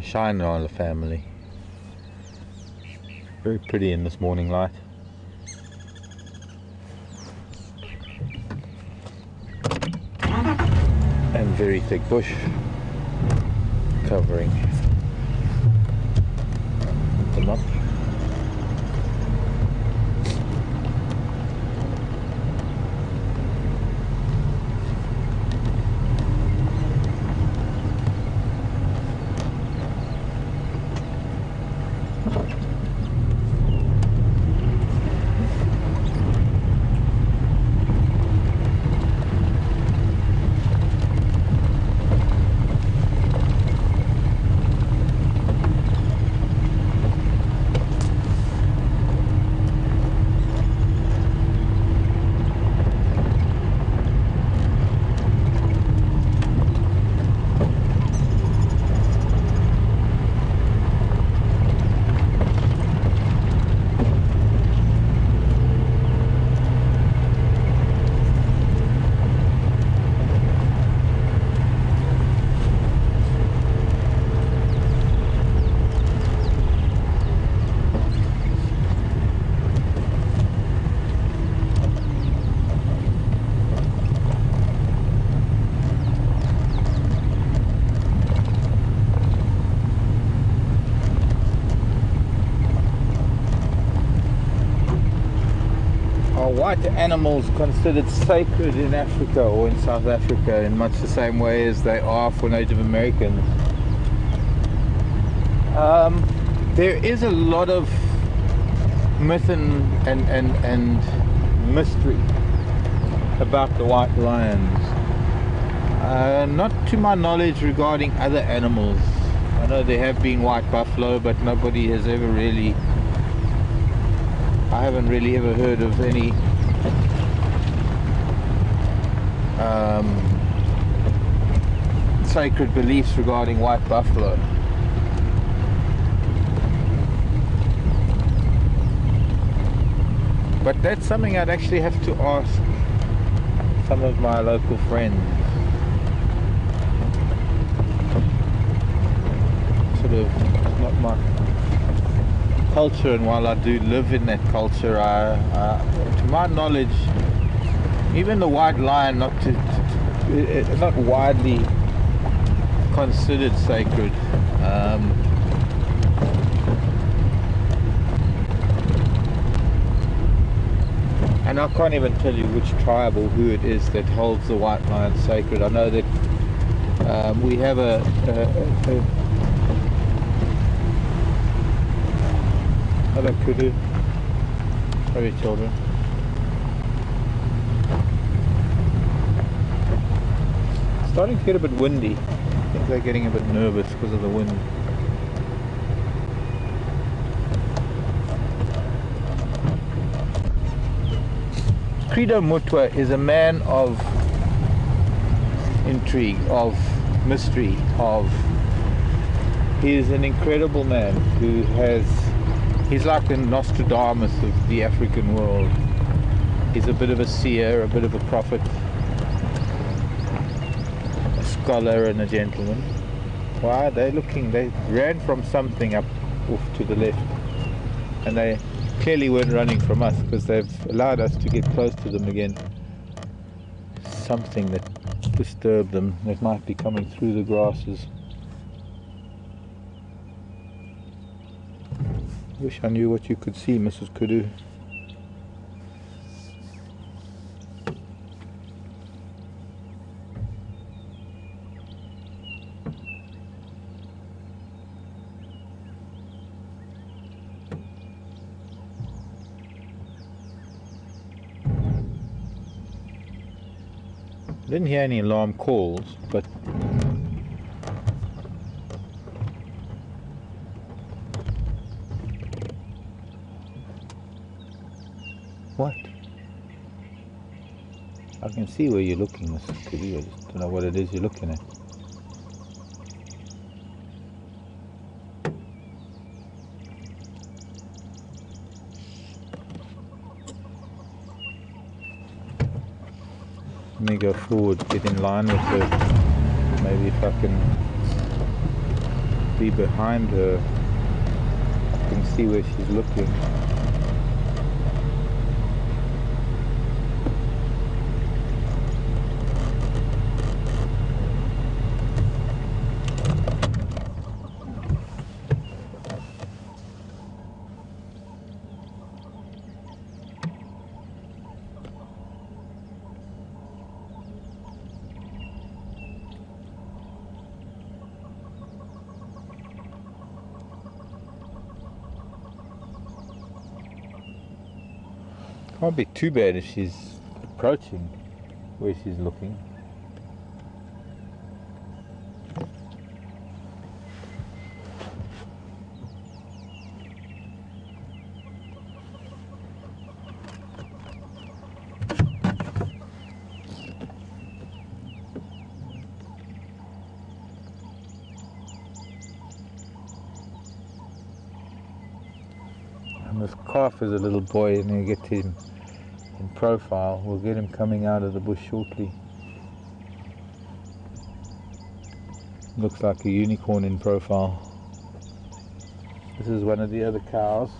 Shine on the family. Very pretty in this morning light. And very thick bush covering them up. White animals considered sacred in Africa or in South Africa in much the same way as they are for Native Americans. There is a lot of myth and mystery about the white lions. Not to my knowledge regarding other animals. I know there have been white buffalo, but nobody has ever really, I haven't really ever heard of any sacred beliefs regarding white buffalo. But that's something I'd actually have to ask some of my local friends. Sort of not my culture, and while I do live in that culture, to my knowledge, even the white lion, not widely considered sacred. And I can't even tell you which tribe or who it is that holds the white lion sacred. I know that we have hello kudu. Sorry children. It's starting to get a bit windy. I think they're getting a bit nervous because of the wind. Credo Mutwa is a man of intrigue, of mystery, he is an incredible man who he's like the Nostradamus of the African world. He's a bit of a seer, a bit of a prophet, a scholar and a gentleman, Why? They're looking, they ran from something up off to the left. And they clearly weren't running from us because they've allowed us to get close to them again. Something that disturbed them that might be coming through the grasses. Wish I knew what you could see, Mrs. Kudu. I didn't hear any alarm calls, but what? I can see where you're looking, Mrs. Kudu. I just don't know what it is you're looking at. Let me go forward, get in line with her. Maybe if I can be behind her, I can see where she's looking. Can't be too bad if she's approaching where she's looking. And this calf is a little boy, and you get him in profile. We'll get him coming out of the bush shortly. Looks like a unicorn in profile. This is one of the other cows.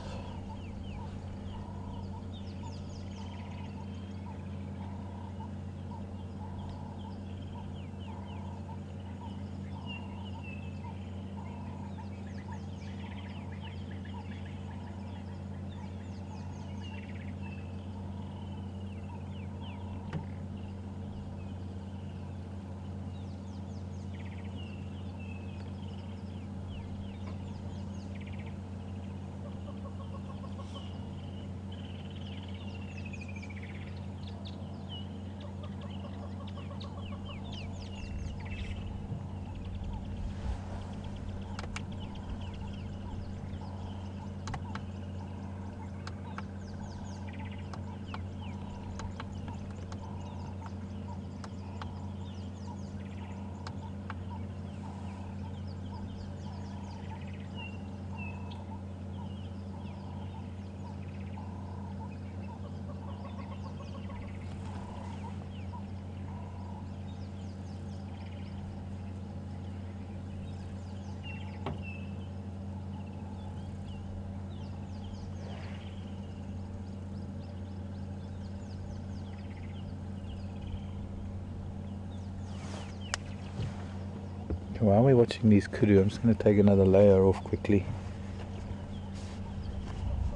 While we're watching these kudu, I'm just going to take another layer off quickly.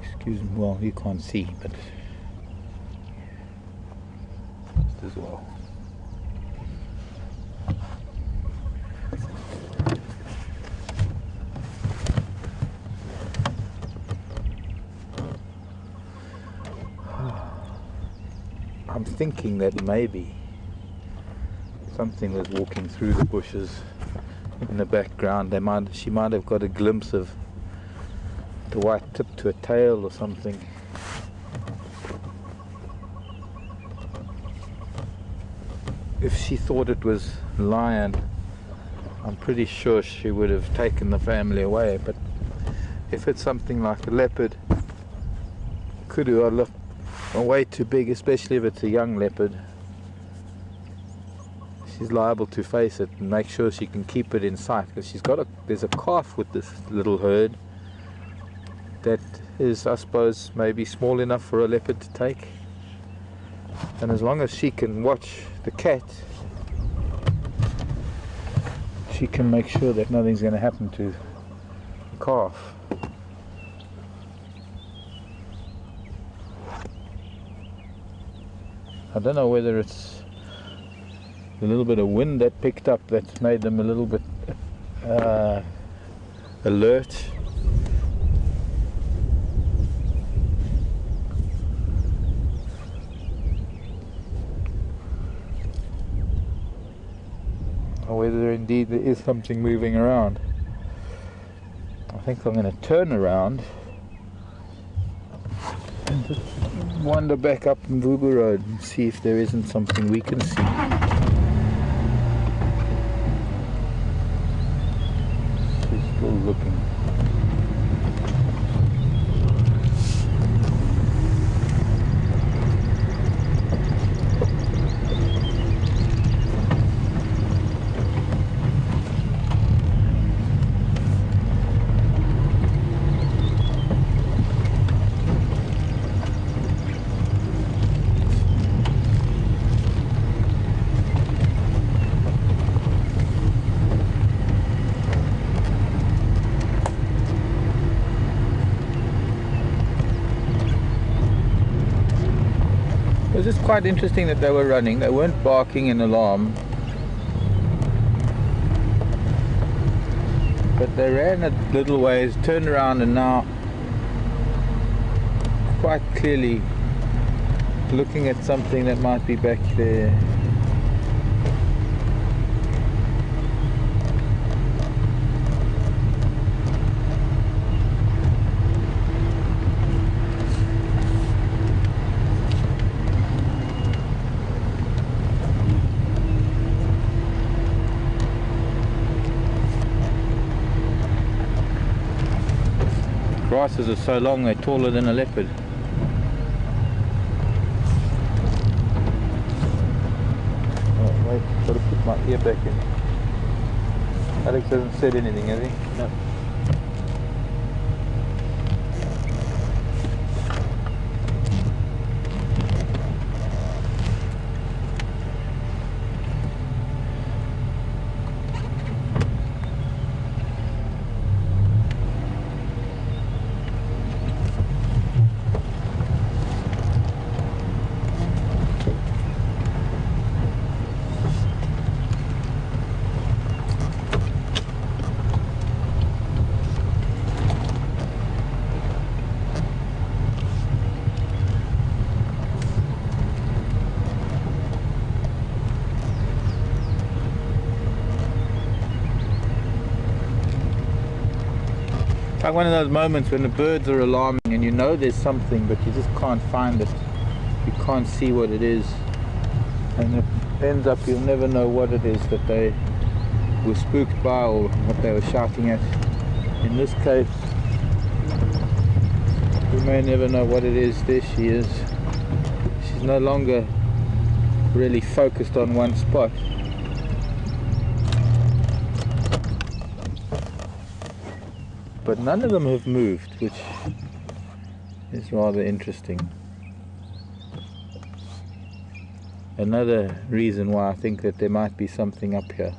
Excuse me, well, you can't see, but just as well. I'm thinking that maybe something was walking through the bushes in the background. She might have got a glimpse of the white tip to a tail or something. If she thought it was lion, I'm pretty sure she would have taken the family away, but if it's something like a leopard, kudu are way too big, especially if it's a young leopard. she's liable to face it, and make sure she can keep it in sight, because there's a calf with this little herd that is, I suppose, maybe small enough for a leopard to take. And as long as she can watch the cat, she can make sure that nothing's going to happen to the calf. I don't know whether it's a little bit of wind that picked up that's made them a little bit alert. Or whether indeed there is something moving around. I think I'm going to turn around and just wander back up Mvubu Road and see if there isn't something we can see. She's still looking. It was just quite interesting that they were running. They weren't barking an alarm, but they ran a little ways, turned around, and now quite clearly looking at something that might be back there. Grasses are so long, they're taller than a leopard. Oh wait, got to put my ear back in. Alex hasn't said anything, has he? No. It's like one of those moments when the birds are alarming and you know there's something, but you just can't find it. You can't see what it is, and it ends up you'll never know what it is that they were spooked by or what they were shouting at. In this case, we may never know what it is. There she is. She's no longer really focused on one spot. But none of them have moved, which is rather interesting. Another reason why I think that there might be something up here.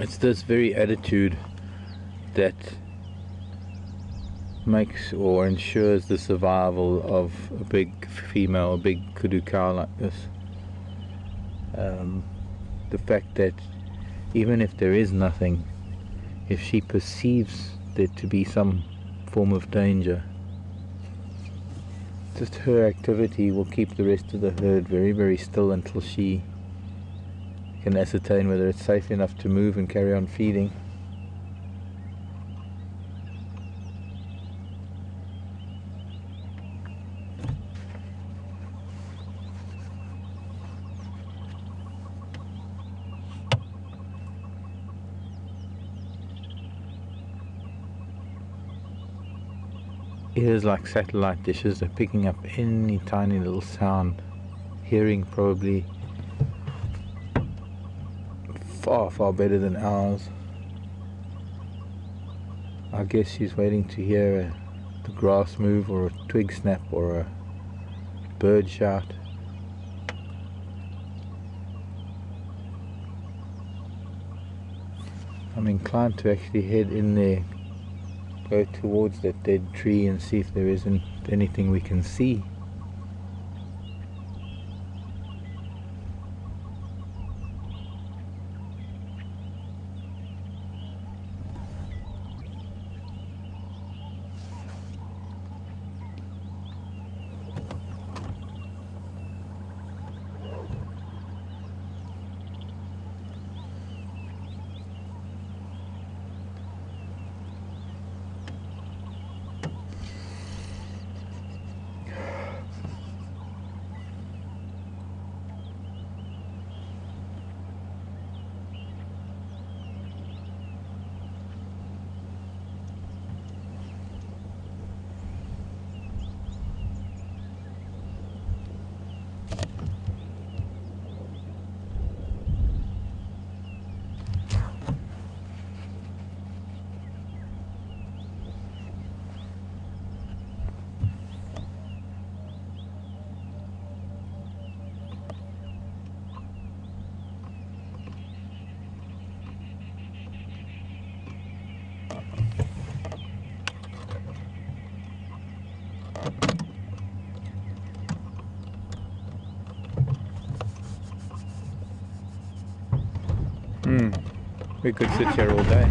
It's this very attitude that makes or ensures the survival of a big female, a big kudu cow like this. The fact that even if there is nothing, if she perceives there to be some form of danger, just her activity will keep the rest of the herd very, very still until she can ascertain whether it's safe enough to move and carry on feeding. Ears like satellite dishes are picking up any tiny little sound, hearing probably far, far better than ours. I guess she's waiting to hear the grass move or a twig snap or a bird shout. I'm inclined to actually head in there, go towards that dead tree and see if there isn't anything we can see. We could sit here all day.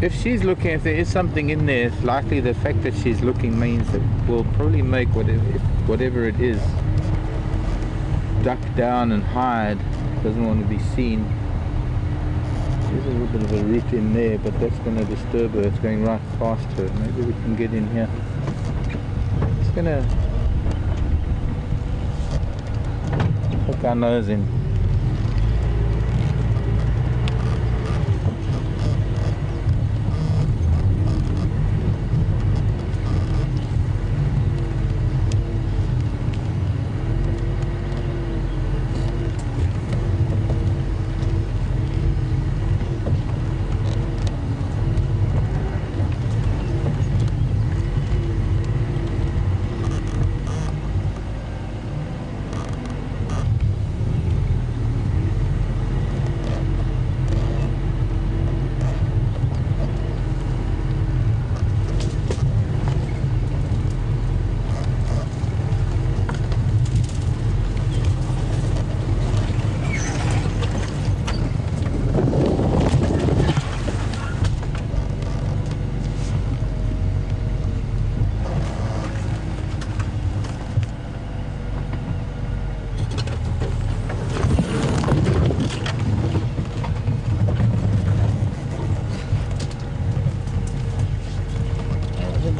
If she's looking, if there is something in there, it's likely the fact that she's looking means that we'll probably make whatever it is duck down and hide. Doesn't want to be seen. There's a little bit of a root in there, but that's going to disturb her. It's going right past her. Maybe we can get in here. It's going to hook our nose in.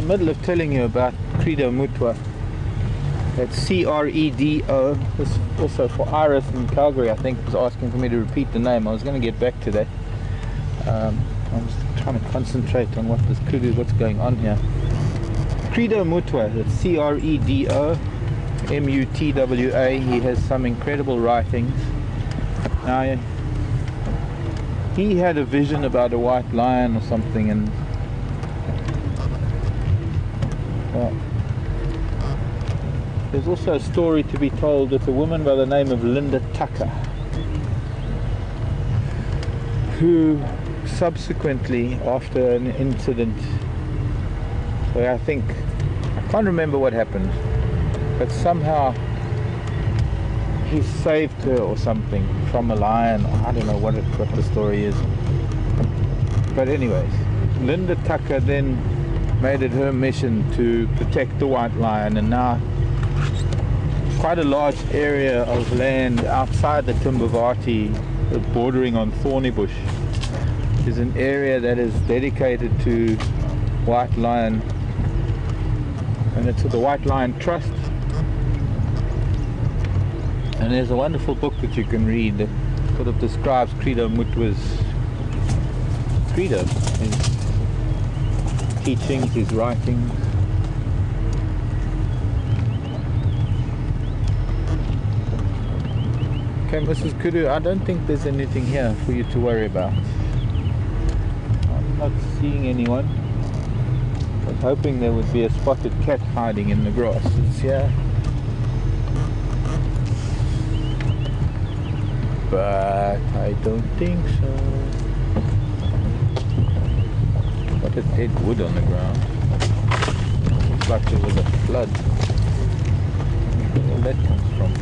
Middle of telling you about Credo Mutwa. That's C-R-E-D-O. This also for Iris in Calgary, I think, was asking for me to repeat the name. I was going to get back to that. I'm just trying to concentrate on what this kudu, what's going on here. Credo Mutwa, that's C-R-E-D-O M-U-T-W-A. He has some incredible writings. Now, he had a vision about a white lion or something, and well, There's also a story to be told with a woman by the name of Linda Tucker, who subsequently, after an incident where I can't remember what happened, but somehow he saved her or something from a lion. I don't know what the story is. But anyways, Linda Tucker then made it her mission to protect the white lion, and now quite a large area of land outside the Timbavati, bordering on Thorny Bush, is an area that is dedicated to white lion, and it's the White Lion Trust. And there's a wonderful book that you can read that sort of describes Credo Mutwa's credo, his teachings, his writings. Okay, Mrs. Kudu, I don't think there's anything here for you to worry about. I'm not seeing anyone. I was hoping there would be a spotted cat hiding in the grasses here. But I don't think so. What a dead wood on the ground. Looks like there was a flood. Where that comes from.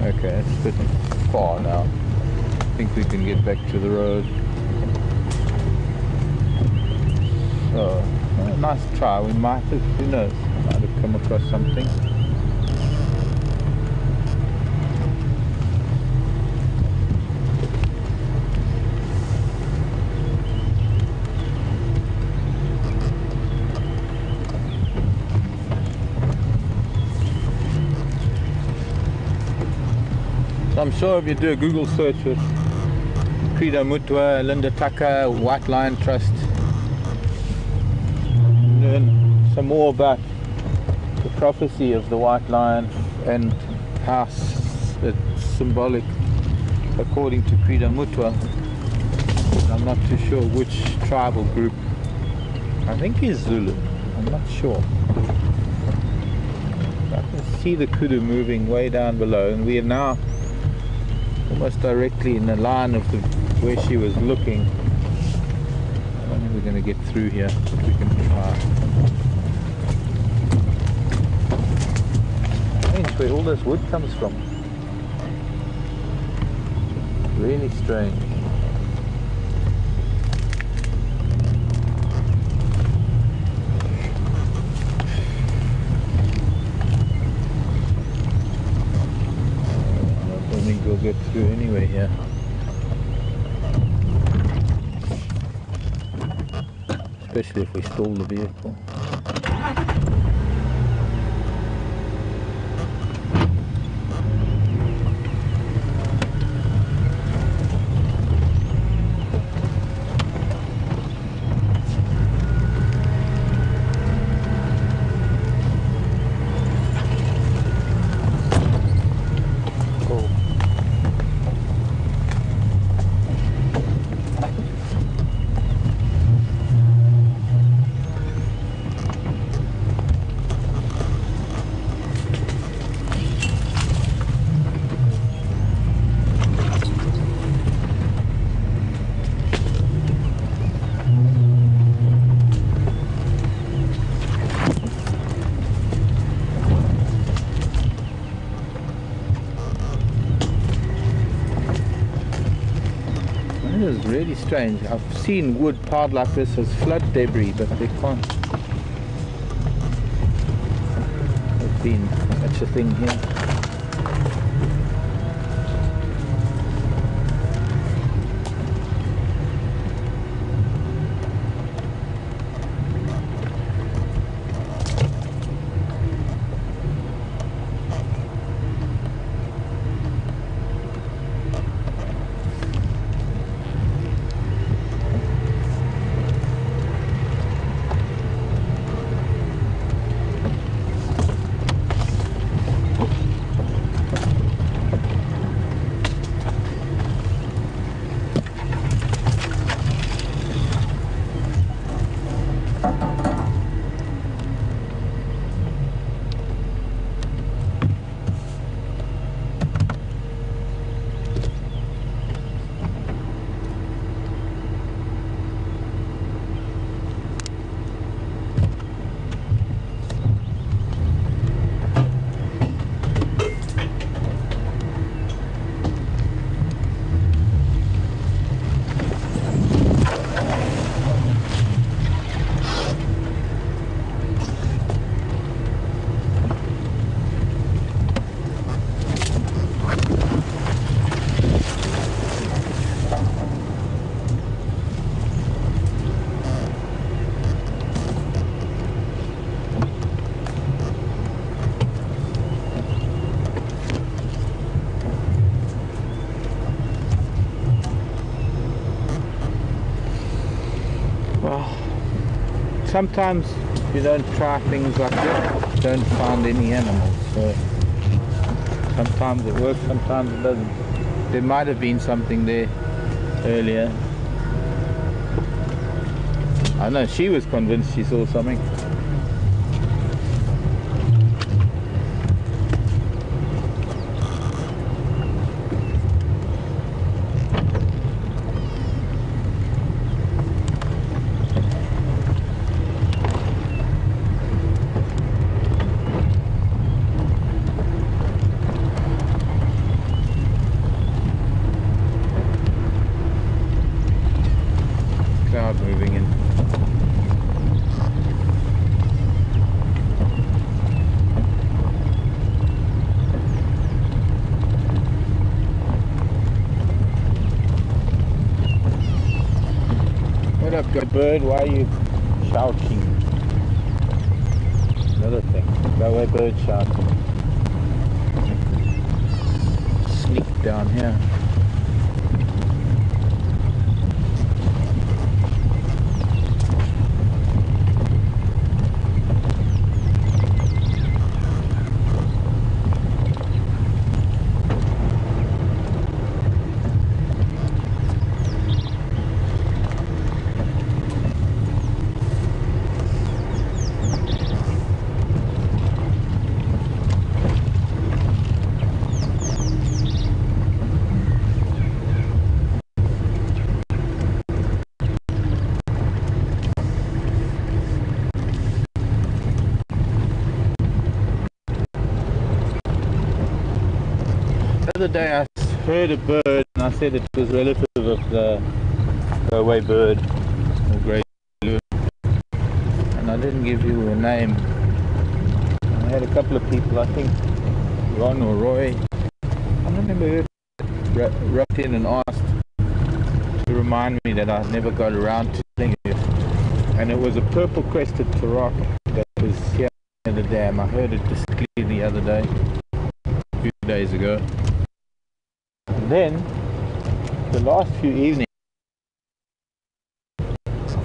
Okay, it's a bit far now. I think we can get back to the road. So, well, nice try. We might have, who knows, might have come across something. So I'm sure if you do a Google search with Credo Mutwa, Linda Tucker, White Lion Trust, learn some more about the prophecy of the white lion and how it's symbolic according to Credo Mutwa. I'm not too sure which tribal group. I think it's Zulu. I'm not sure. I can see the kudu moving way down below, and we are now almost directly in the line of where she was looking. I don't think we're going to get through here, but we can try. Strange where all this wood comes from. Really strange. I don't think we'll get through anyway here. Especially if we stall the vehicle. This is really strange. I've seen wood piled like this as flood debris, but there can't have been such a thing here. sometimes if you don't try things like this, you don't find any animals. So sometimes it works, sometimes it doesn't. There might have been something there earlier. I know she was convinced she saw something. Cloud moving in. What up, good bird? Why are you shouting? Another thing. Go away, bird shouting. Sneak down here. The other day I heard a bird and I said it was relative of the go-away bird or grey blue, and I didn't give you a name. I had a couple of people, I think Ron or Roy, I don't remember who, wrote in and asked to remind me that I never got around to telling you. And it was a purple-crested turok that was here in the dam. I heard it distinctly the other day, a few days ago. And then, the last few evenings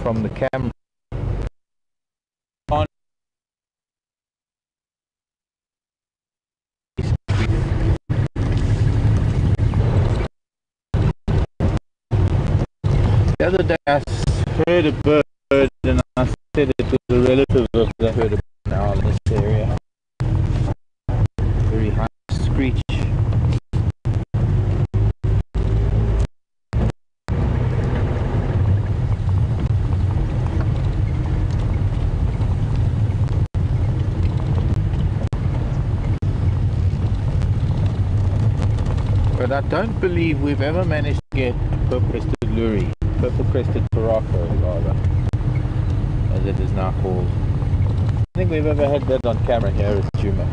from the camera on, the other day I heard a bird and I said it was a relative of the herd of now in this area. Very high screech. But I don't believe we've ever managed to get purple-crested luri, purple-crested turako rather, as it is now called. I don't think we've ever had that on camera here at Juma.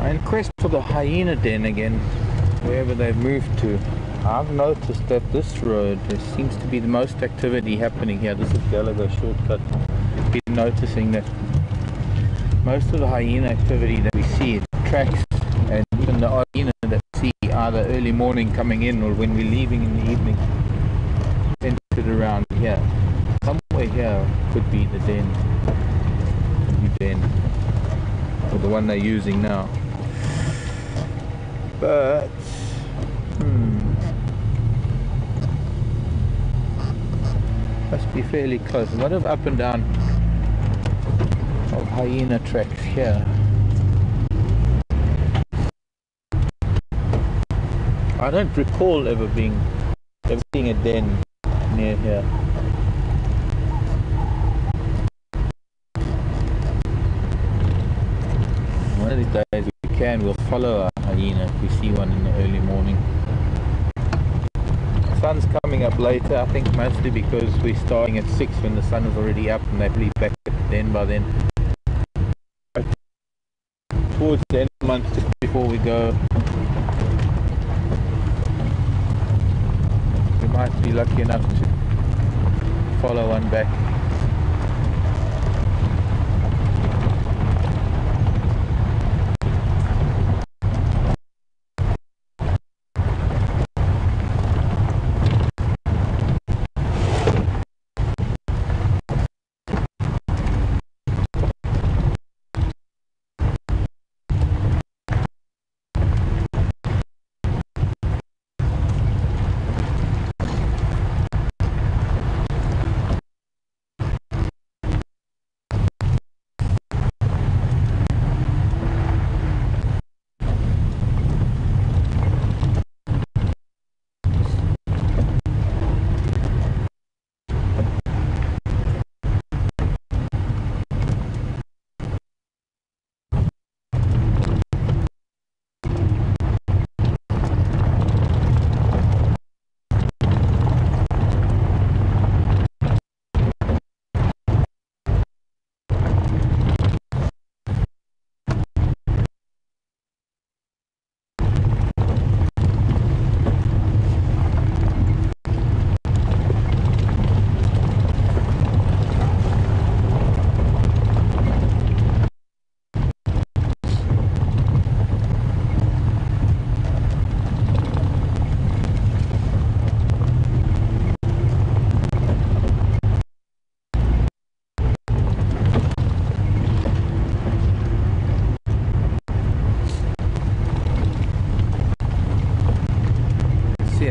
in quest for the hyena den again, wherever they've moved to. I've noticed that this road, there seems to be the most activity happening here. This is Gallagher shortcut. Been noticing that most of the hyena activity that we see at tracks, and even the hyena that we see either early morning coming in or when we're leaving in the evening, centered around here. Somewhere here could be the den, or the one they're using now. But must be fairly close. A lot of up and down of hyena tracks here. I don't recall ever seeing a den near here. One of these days we'll follow a hyena if we see one in the early morning. The sun's coming up later, I think mostly because we're starting at 6 when the sun is already up and they'll be back at the den by then. But towards the end of the month, just before we go, we might be lucky enough to follow one back.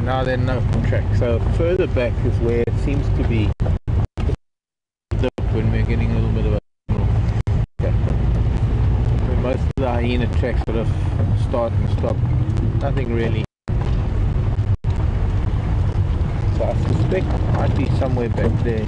Now then, no track. So further back is where it seems to be when we're getting a little bit of a okay. Where most of the hyena tracks sort of start and stop. Nothing really. So I suspect it might be somewhere back there.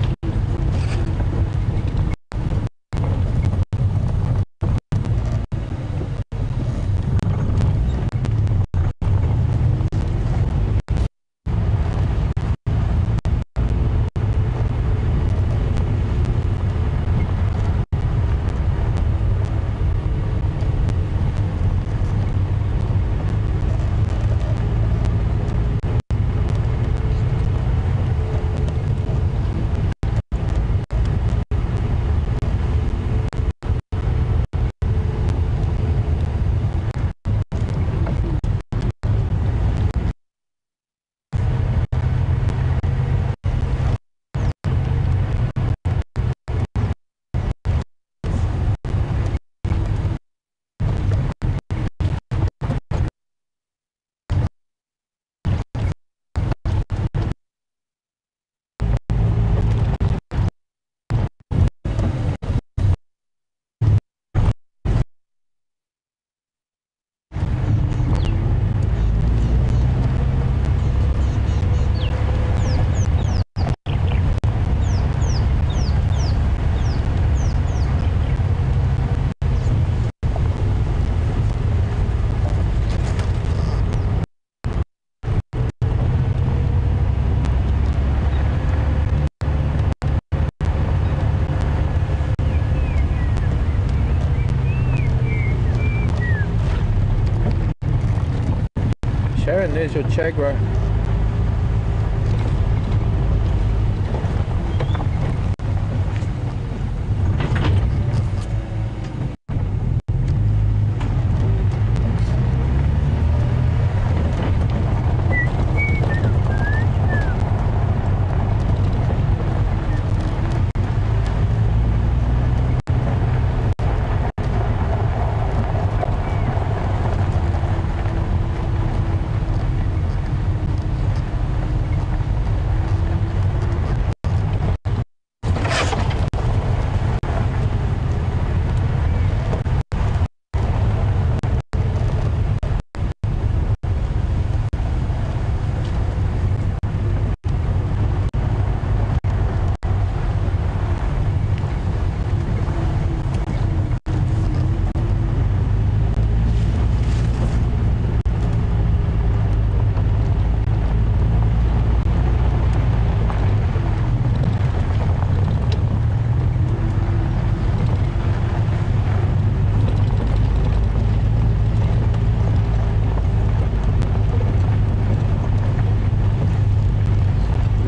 Oh, and there's your Chagra.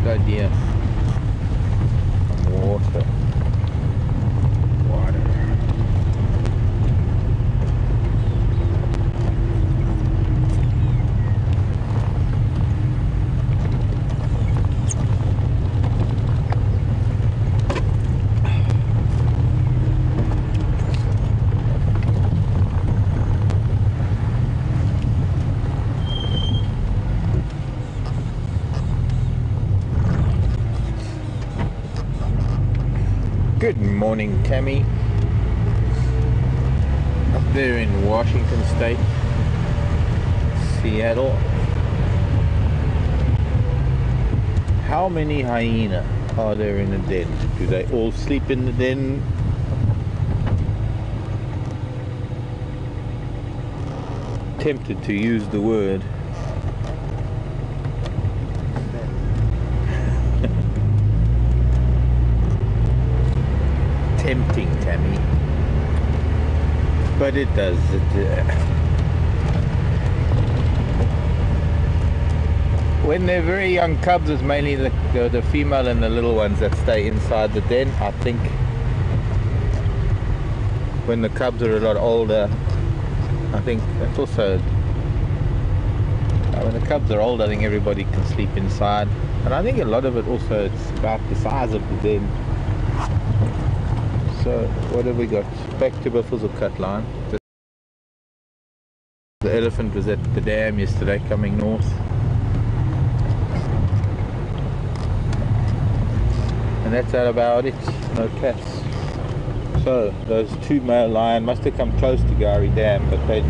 Idea. Water. Good morning, Tammy. Up there in Washington State, Seattle. How many hyena are there in the den? Do they all sleep in the den? Tempted to use the word. Tempting, Tammy, but it does. When they're very young cubs, it's mainly the female and the little ones that stay inside the den. I think when the cubs are a lot older, I think that's also when the cubs are old, I think everybody can sleep inside, and I think a lot of it also it's about the size of the den. So what have we got? Back to Buffalo's cut line. The elephant was at the dam yesterday coming north. And that's about it. No cats. So those two male lion must have come close to Gari Dam, but they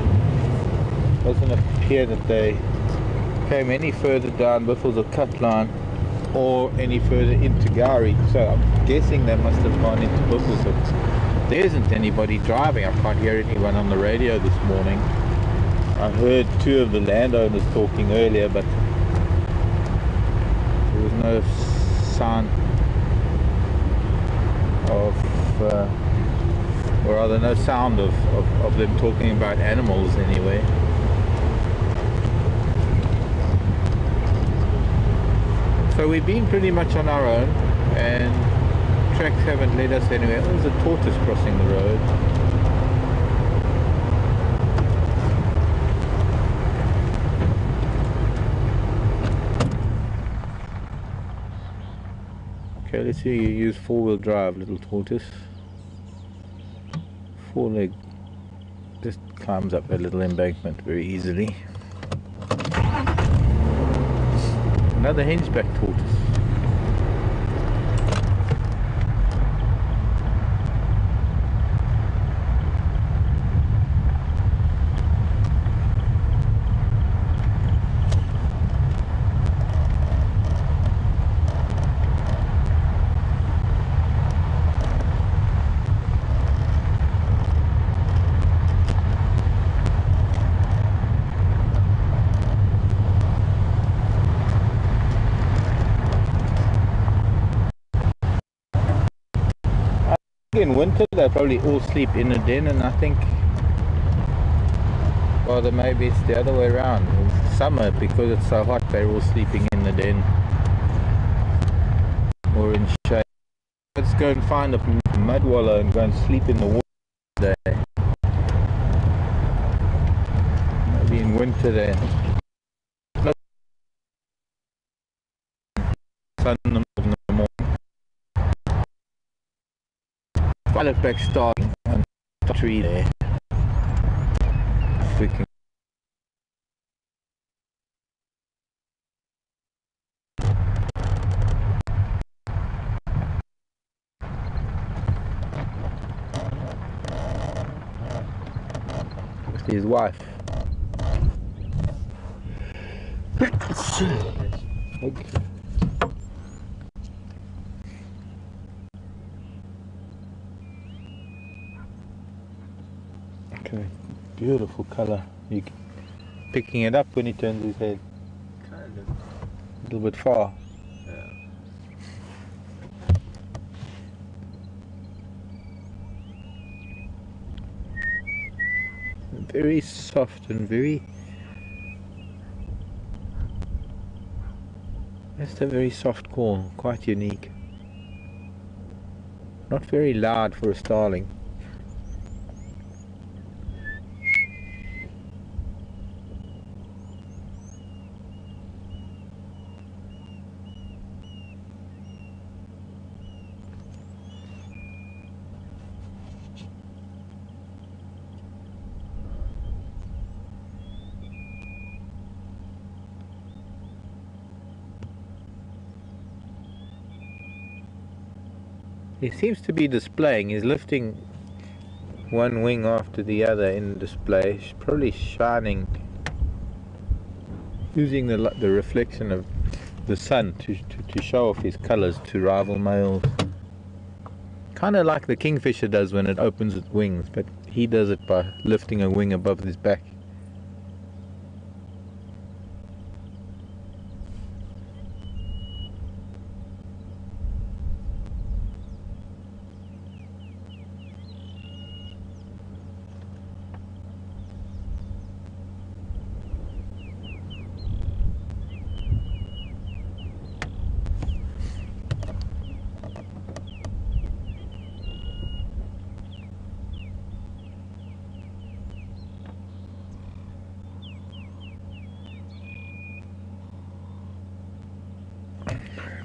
doesn't appear that they came any further down Buffalo's cut line or any further into Gari, so I'm guessing they must have gone into Buffalo's. There isn't anybody driving. I can't hear anyone on the radio this morning. I heard two of the landowners talking earlier, but there was no sign of, or rather no sound of them talking about animals anyway. So we've been pretty much on our own, and tracks haven't led us anywhere. There's a tortoise crossing the road. Okay, let's see you use four-wheel drive, little tortoise. Four leg just climbs up that little embankment very easily. Another henchback tortoise. In winter they probably all sleep in a den, and I think, well, maybe it's the other way around. summer, because it's so hot, they're all sleeping in the den or in shade. Let's go and find a mud wallow and go and sleep in the water today. Maybe in winter there. Sun in the morning. Violet back starting on the tree there. If we can. With his wife. Okay, beautiful colour. You picking it up when he turns his head? Kind of. A little bit far. Yeah. Very soft and very, just a very soft call, quite unique. Not very loud for a starling. He seems to be displaying, he's lifting one wing after the other in display, probably shining, using the reflection of the sun to show off his colours to rival males. Kind of like the kingfisher does when it opens its wings, but he does it by lifting a wing above his back.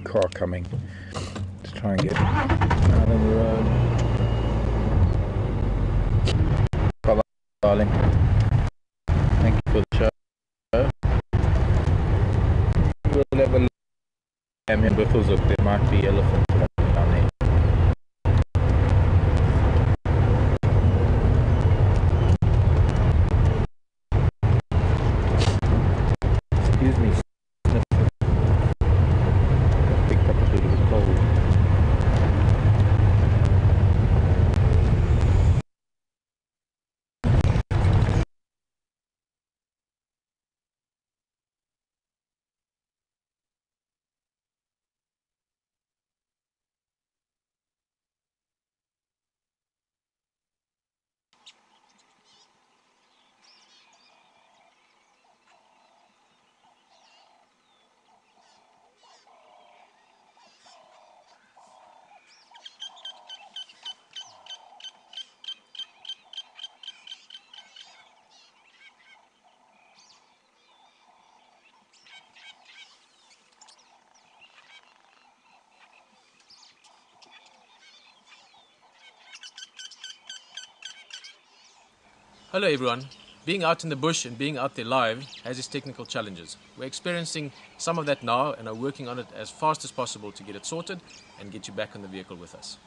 Car coming. Let's try and get out of the road. Bye-bye, darling. Thank you for the show. We'll have a look at in Buffelshoek. There might be elephants down there. Excuse me. Picked up a bit of a cold. Hello everyone. Being out in the bush and being out there live has its technical challenges. We're experiencing some of that now and are working on it as fast as possible to get it sorted and get you back in the vehicle with us.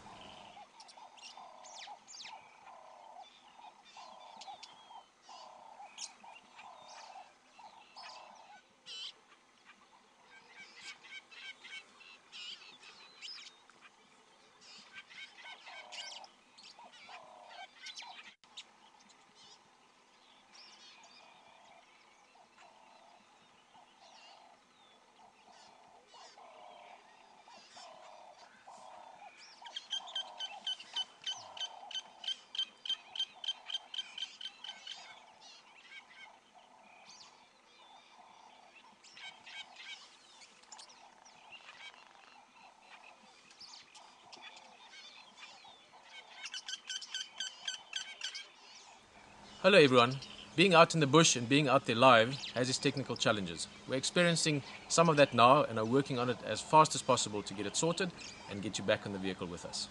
Hello everyone. Being out in the bush and being out there live has its technical challenges. We're experiencing some of that now and are working on it as fast as possible to get it sorted and get you back on the vehicle with us.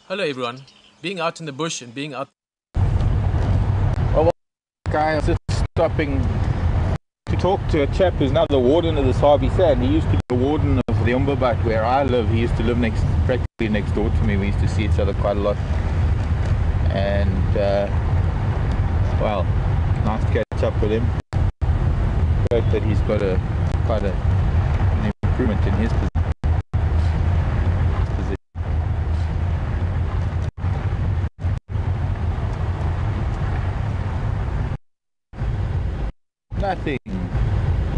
Hello everyone. Being out in the bush and being out... Well, guy, I was just stopping to talk to a chap who's now the warden of the Sabi Sand. He used to be the warden of the Umberbuck where I live. He used to live practically next door to me. We used to see each other quite a lot. And, well, nice to catch up with him. Great that he's got quite an improvement in his position.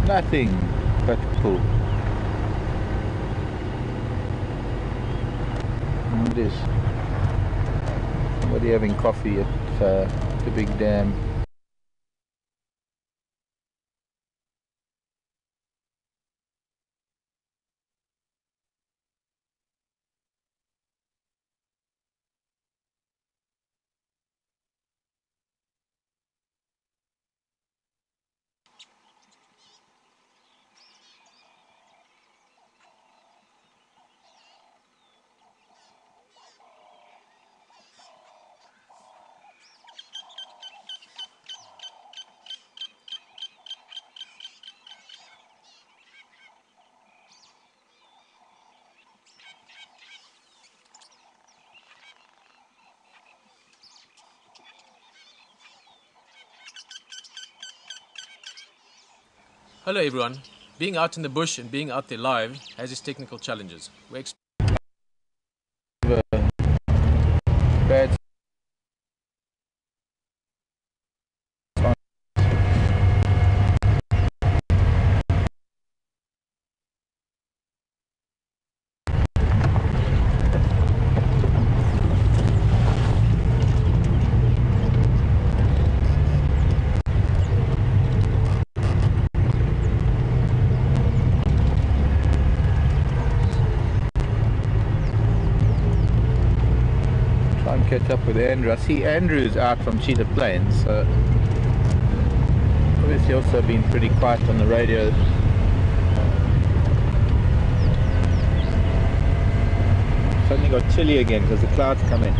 Nothing but cool. What is somebody having coffee at the big dam? Hello everyone. Being out in the bush and being out there live has its technical challenges. We're Bad. Catch up with Andrew. I see Andrew's out from Cheetah Plains, so obviously also been pretty quiet on the radio. Suddenly got chilly again because the clouds come in.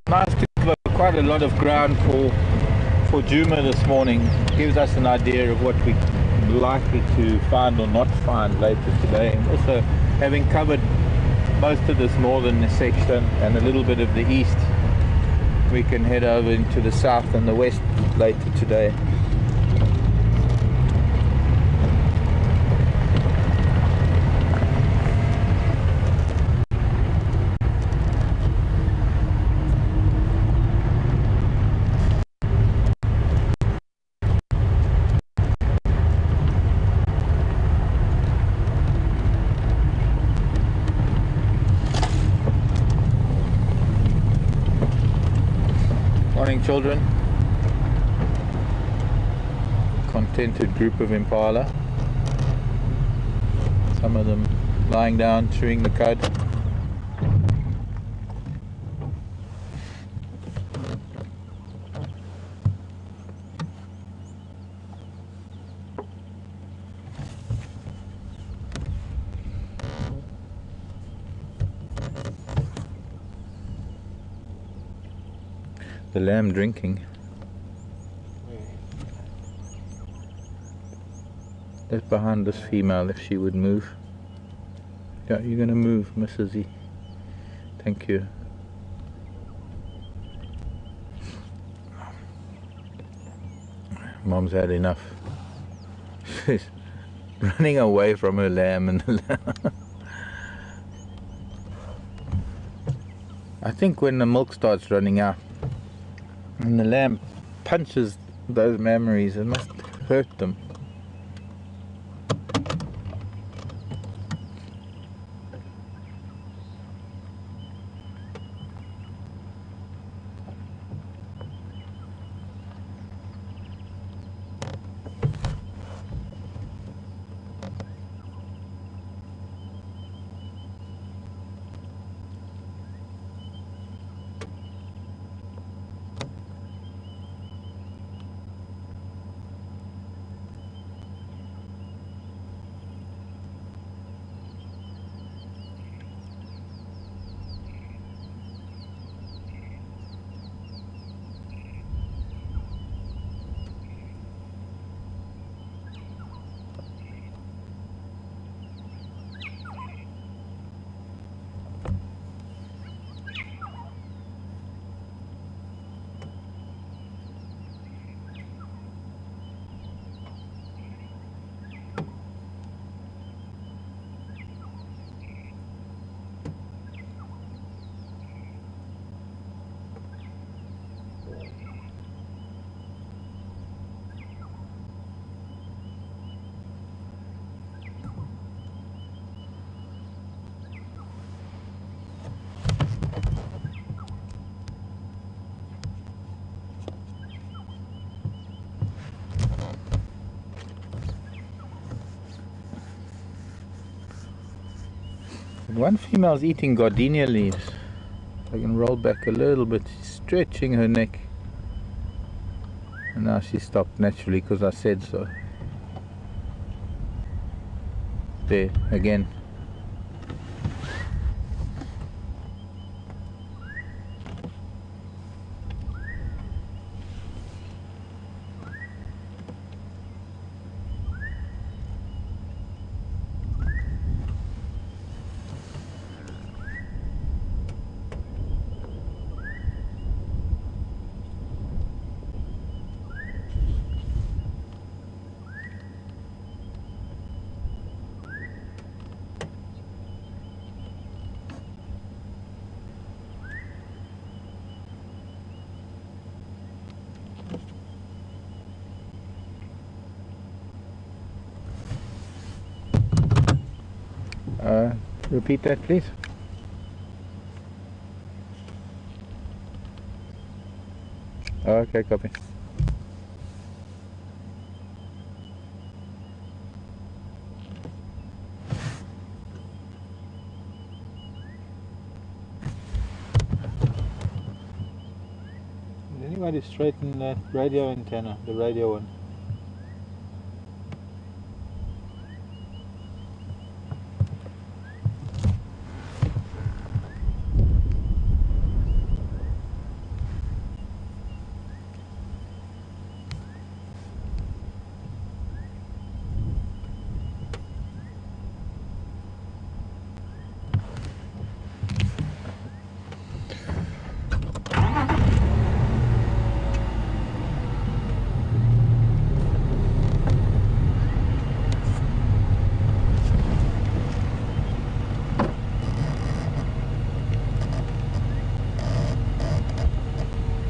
Nice to cover quite a lot of ground for Juma this morning. Gives us an idea of what we're likely to find or not find later today, and also having covered most of this northern section and a little bit of the east, we can head over into the south and the west later today. Morning, children. Contented group of impala. Some of them lying down, chewing the cud. The lamb drinking. That's behind this female, if she would move. Yeah, you're gonna move, Mrs. E. Thank you. Mom's had enough. She's running away from her lamb and the lamb. I think when the milk starts running out and the lamb punches those memories, it must hurt them. One female's eating gardenia leaves. I can roll back a little bit, stretching her neck. And now she stopped naturally because I said so. There, again. Repeat that, please. Okay, copy. Did anybody straighten that radio antenna, the radio one?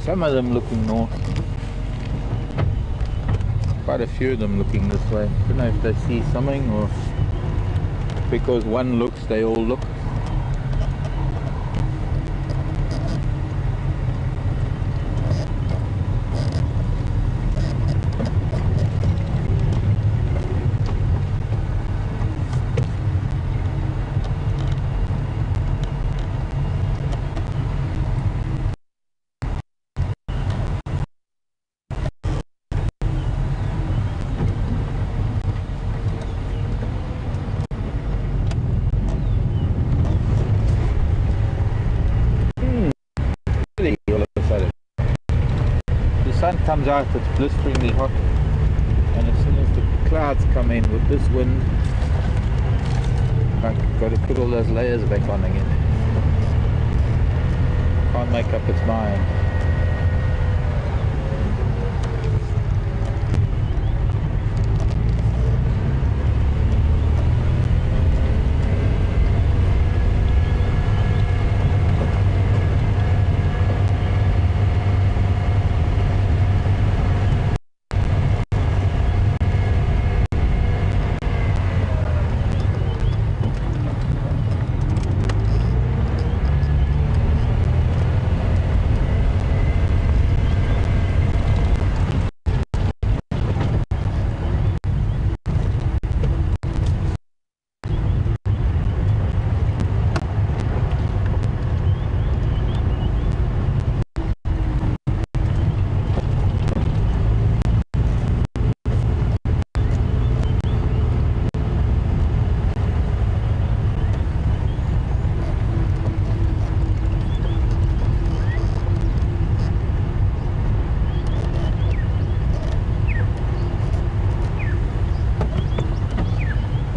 Some of them looking north. Quite a few of them looking this way. I don't know if they see something or because one looks, they all look. All of a sudden, the sun comes out, it's blisteringly hot, and as soon as the clouds clouds come in with this wind, I've got to put all those layers back on again. Can't make up its mind.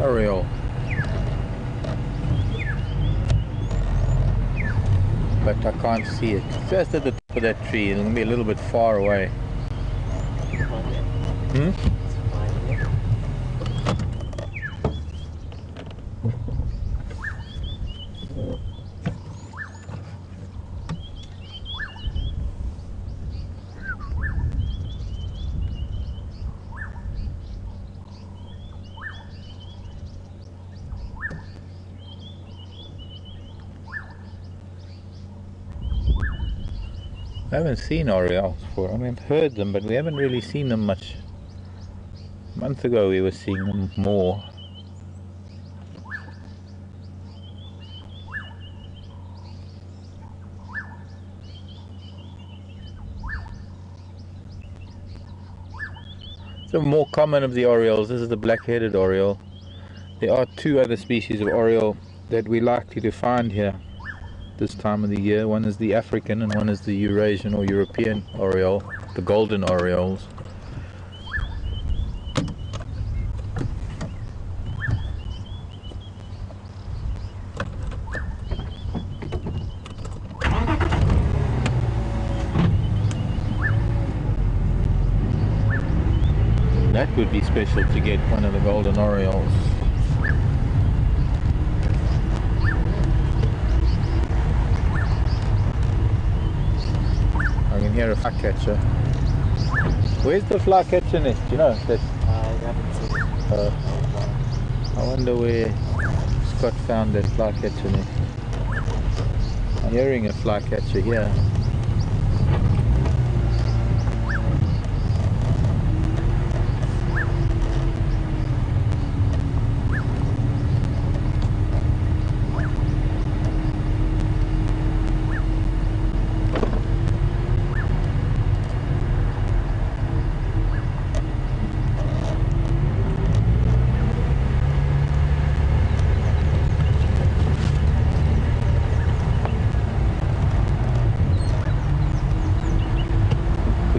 Oriole. But I can't see it. It's just at the top of that tree. It's going to be a little bit far away. Hmm? I haven't seen orioles before. I mean, I've heard them, but we haven't really seen them much. A month ago we were seeing them more. The more common of the orioles, this is the black-headed oriole. There are two other species of oriole that we're likely to find here this time of the year. One is the African and one is the Eurasian or European oriole, the golden orioles. That would be special to get one of the golden orioles. I can hear a flycatcher. Where's the flycatcher nest? Do you know? That's, I haven't seen it. I wonder where Scott found that flycatcher nest. I'm hearing a flycatcher here.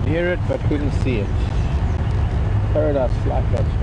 Hear it but couldn't see it. Paradise flycatcher.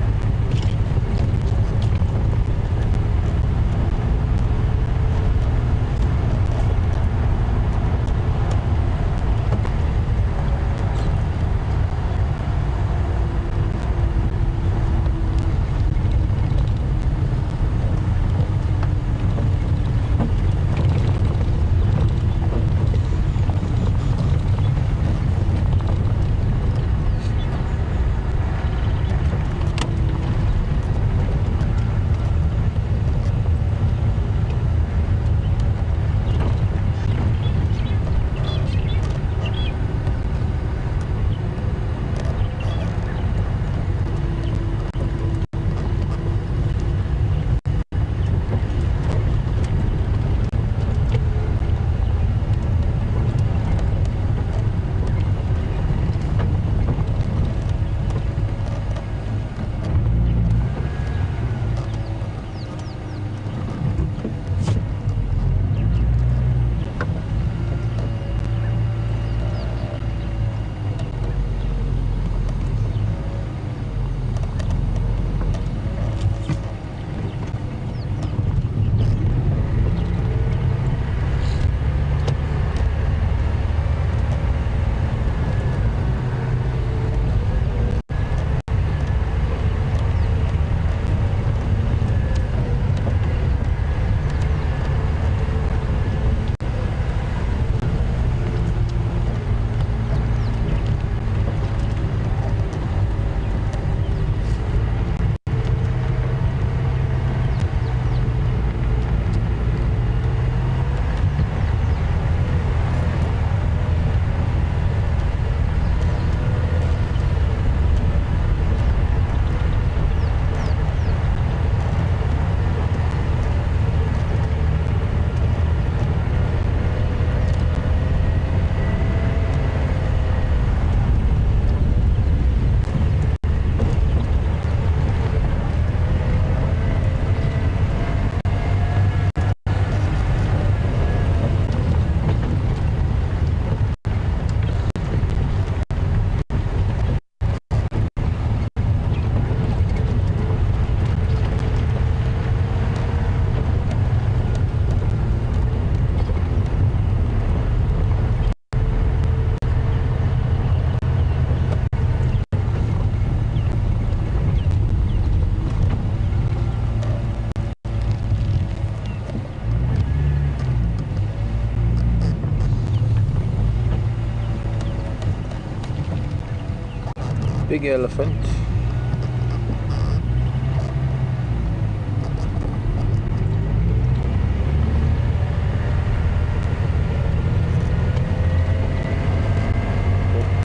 Big elephant.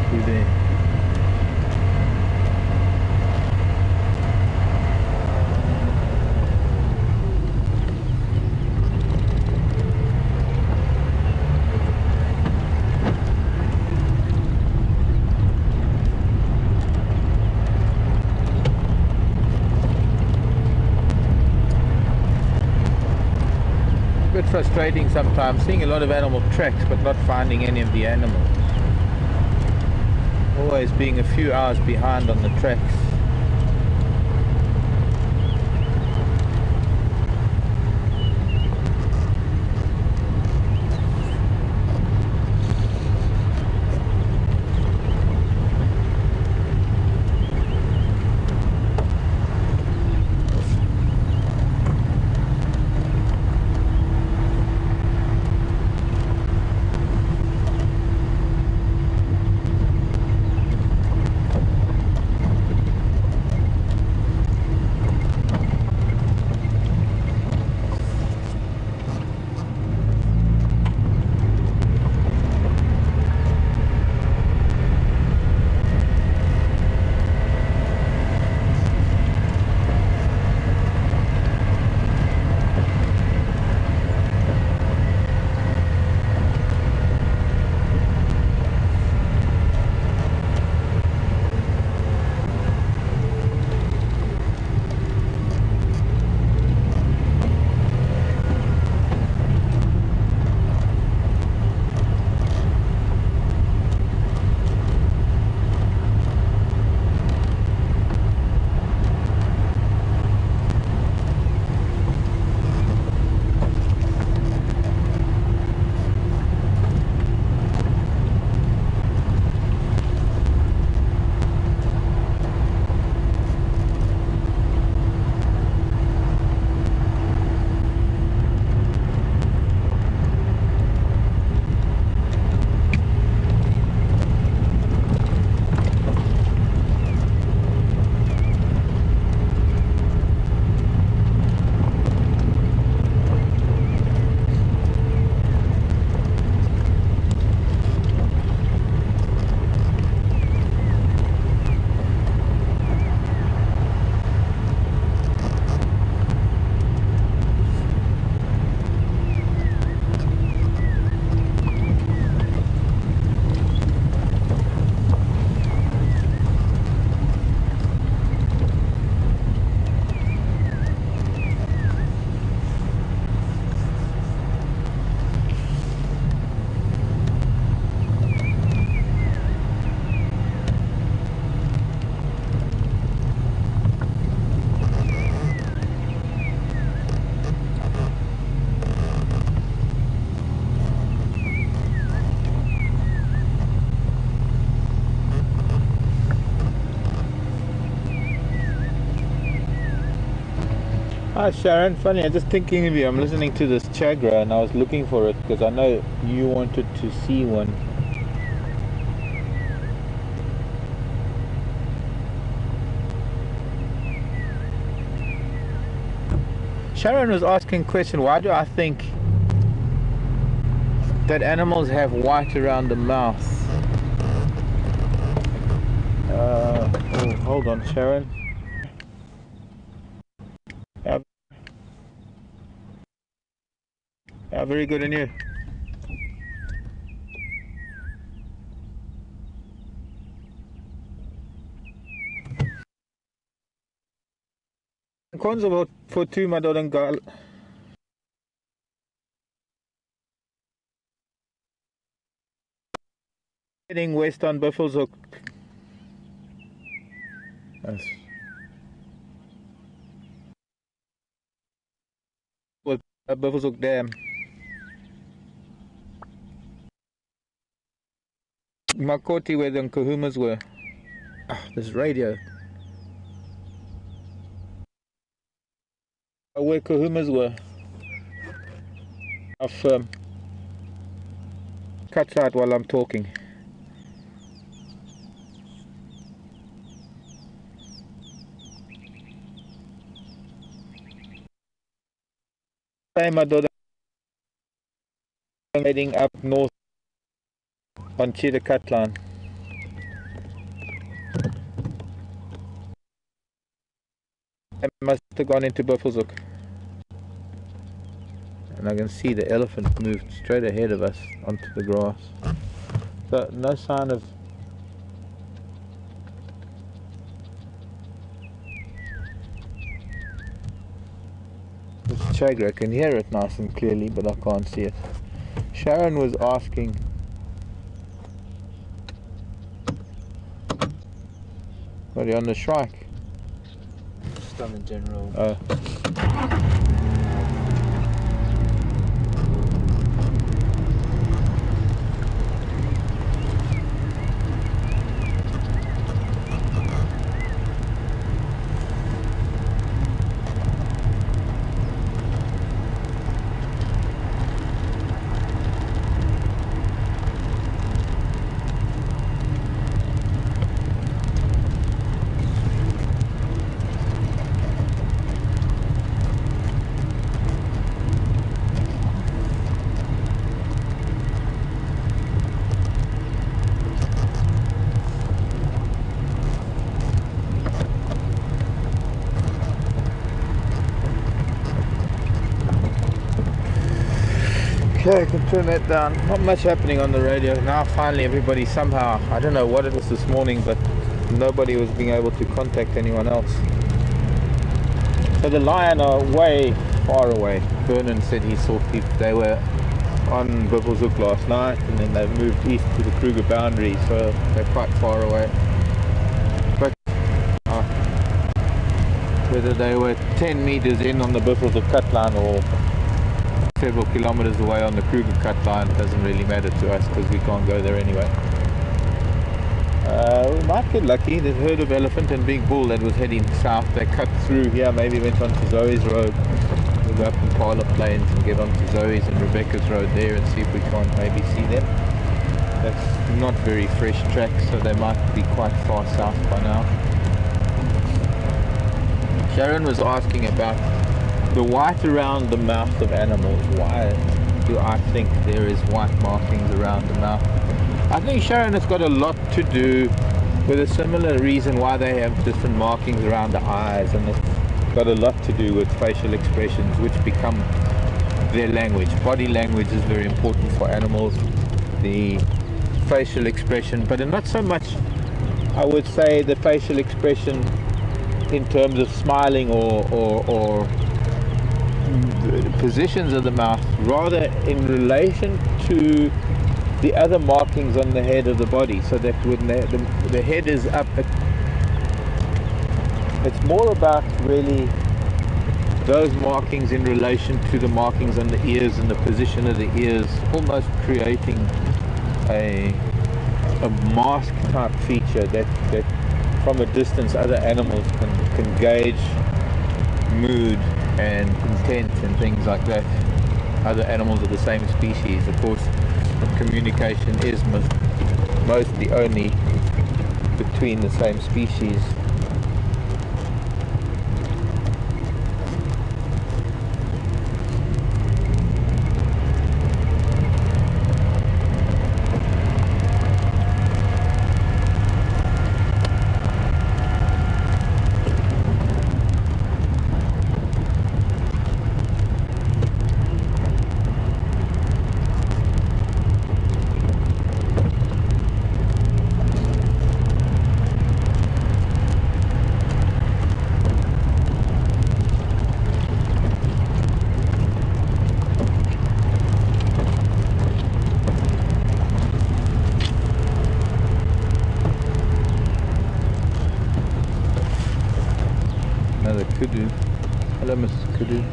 Through there. Bit frustrating sometimes, seeing a lot of animal tracks but not finding any of the animals. Always being a few hours behind on the tracks. Hi Sharon, funny, I'm just thinking of you. I'm listening to this chagra and I was looking for it because I know you wanted to see one. Sharon was asking a question, why do I think that animals have white around the mouth? Oh, hold on Sharon. Yeah, very good, and you? Kwanza voor tu madolengal. Heading west on Buffelshoek. Yes. With Buffelshoek Dam. Makoti where the Kahumas were. Ah, this radio. Where Kahumas were. I've cut out while I'm talking. Hey, my daughter, heading up north on Cheetah Cut Line. I must have gone into Buffelshoek. And I can see the elephant moved straight ahead of us onto the grass. So no sign of... This chagra, I can hear it nice and clearly, but I can't see it. Sharon was asking... What are you on the shrike? Just on the general. Okay, I can turn that down. Not much happening on the radio. Now finally everybody somehow, I don't know what it is this morning, but nobody was being able to contact anyone else. So the lion are way far away. Vernon said he saw people, they were on Buffelshoek last night and then they've moved east to the Kruger boundary, so they're quite far away. But whether they were 10 meters in on the Buffelshoek cut line or several kilometers away on the Kruger cut line doesn't really matter to us because we can't go there anyway. We might get lucky. There's a herd of elephant and big bull that was heading south. They cut through here, maybe went onto Zoe's road. We'll go up in Parlour Plains and get onto Zoe's and Rebecca's road there and see if we can't maybe see them. That's not very fresh tracks, so they might be quite far south by now. Sharon was asking about the white around the mouth of animals. Why do I think there is white markings around the mouth? I think, Sharon, it's got a lot to do with a similar reason why they have different markings around the eyes, and it's got a lot to do with facial expressions which become their language. Body language is very important for animals, the facial expression, but not so much, I would say, the facial expression in terms of smiling or positions of the mouth, rather in relation to the other markings on the head of the body, so that when the head is up, it's more about really those markings in relation to the markings on the ears and the position of the ears, almost creating a mask type feature that from a distance other animals can gauge mood and intent and things like that. Other animals of the same species, of course, communication is mostly only between the same species. Another kudu. Hello, Mrs. Kudu.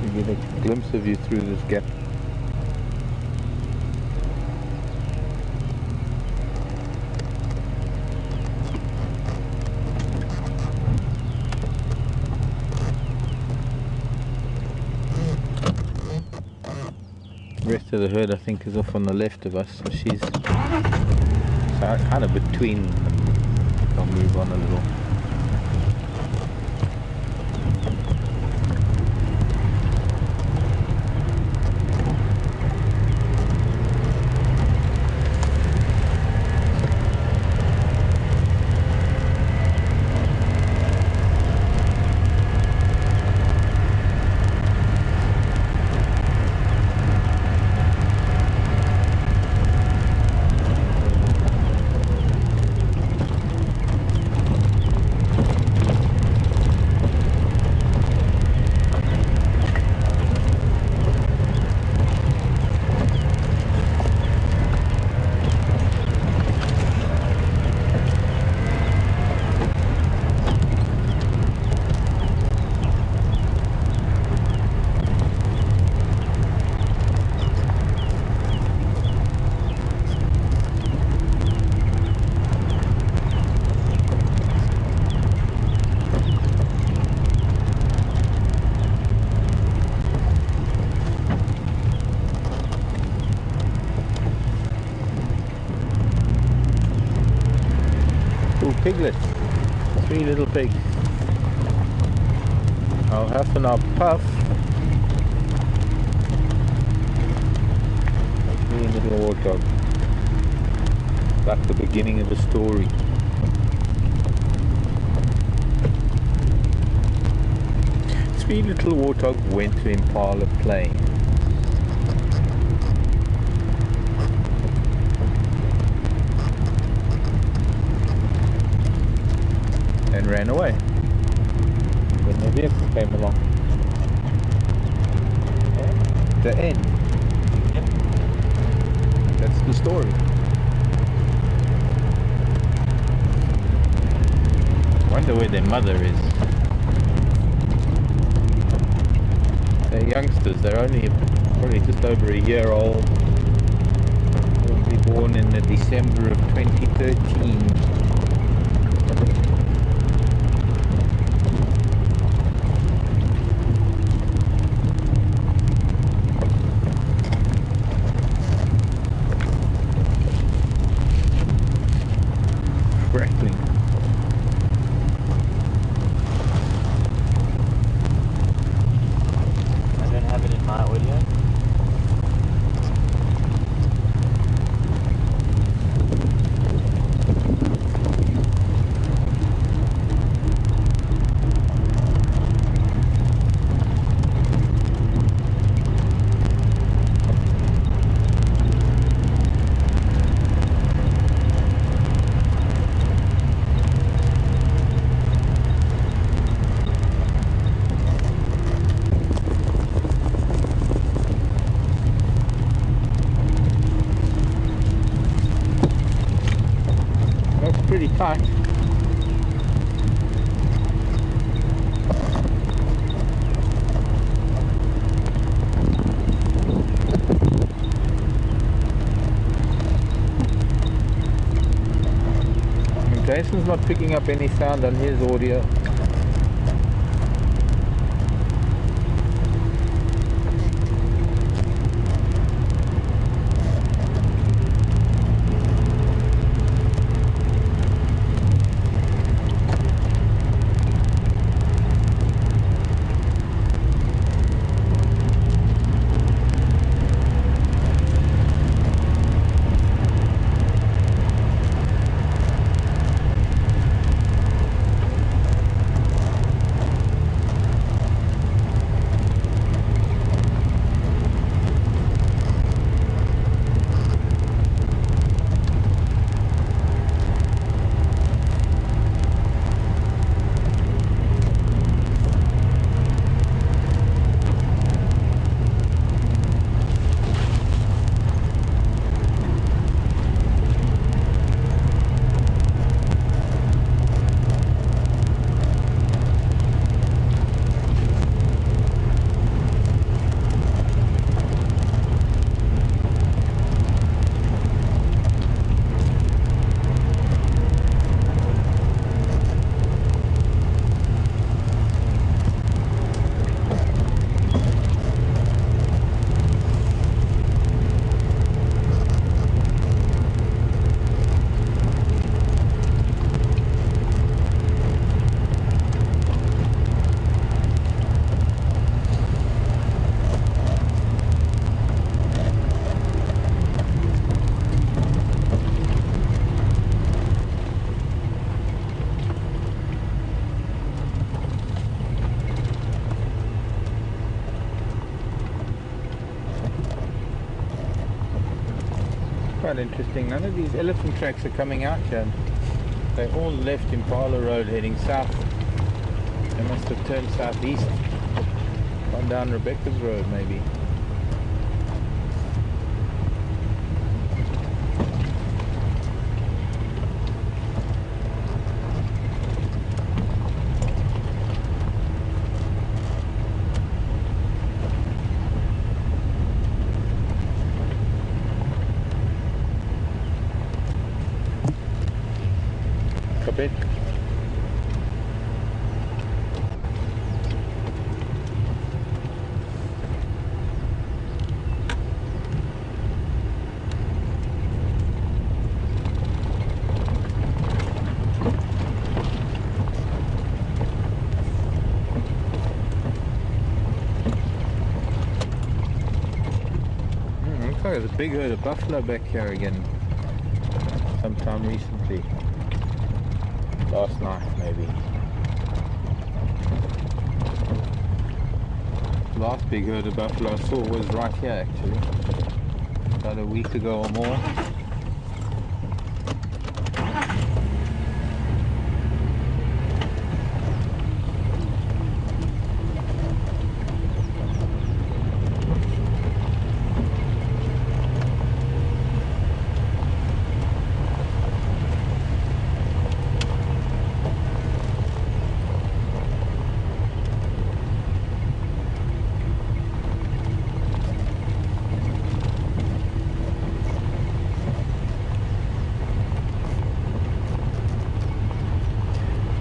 You get a glimpse of you through this gap. The rest of the herd, I think, is off on the left of us, so she's kind of between. I'll move on a little. piglets. 3 little pigs. I'll huff and I'll puff. 3 little warthogs. Like the beginning of a story. Three little warthogs went to Impala Plain. And ran away when the vehicle came along. The end. Yep. That's the story. Wonder where their mother is. They're youngsters. They're only probably just over a year old. Probably born in the December of 2013. Crackling. I don't have it in my audio. That's pretty tight. And Jason's not picking up any sound on his audio. Quite interesting. None of these elephant tracks are coming out here. They all left Impala Road heading south. They must have turned southeast. Gone down Rebecca's Road maybe. Bit. there's a big herd of buffalo back here again. Sometime recently. Last night maybe. Last big herd of buffalo I saw was right here actually. About a week ago or more.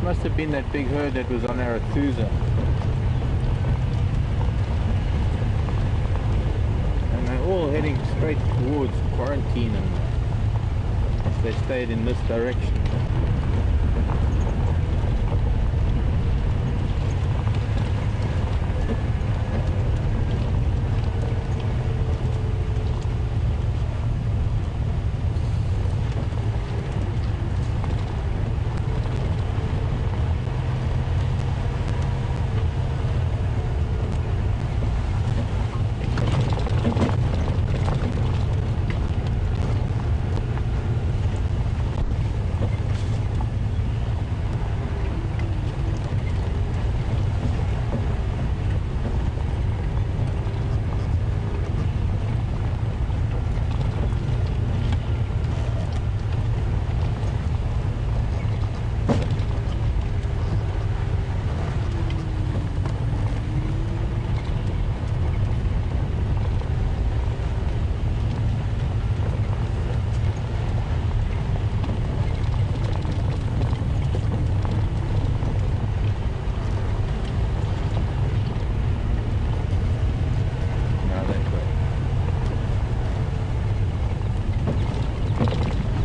Must have been that big herd that was on Arathusa. And they're all heading straight towards quarantine, and they stayed in this direction.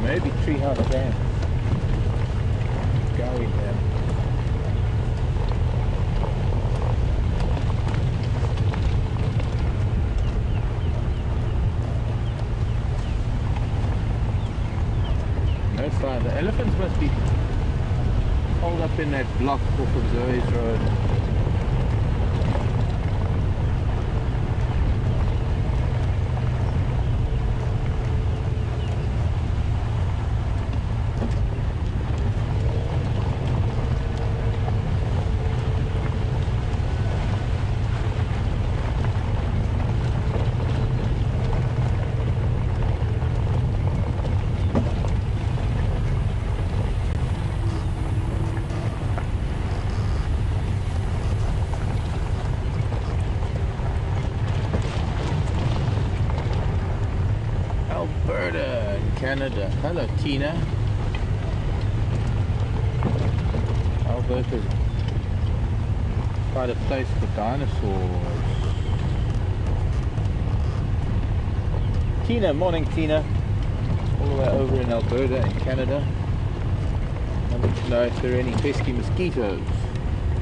Maybe Treehouse Dam. Going there. No sign. The elephants must be holed up in that block off of Zoe's Road. Alberta in Canada. Hello, Tina. Alberta's quite a place for dinosaurs. Tina, morning Tina. All the way over in Alberta in Canada. I want to know if there are any pesky mosquitoes.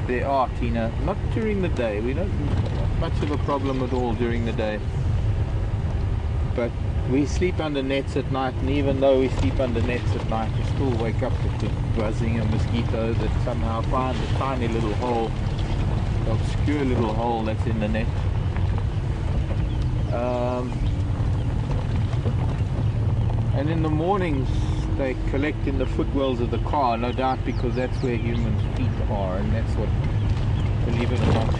There are, Tina. Not during the day. We don't have much of a problem at all during the day. But we sleep under nets at night, and even though we sleep under nets at night, we still wake up with the buzzing of mosquitoes that somehow find a tiny little hole, the obscure little hole that's in the net. And in the mornings they collect in the footwells of the car, no doubt because that's where humans' feet are, and that's what, believe it or not,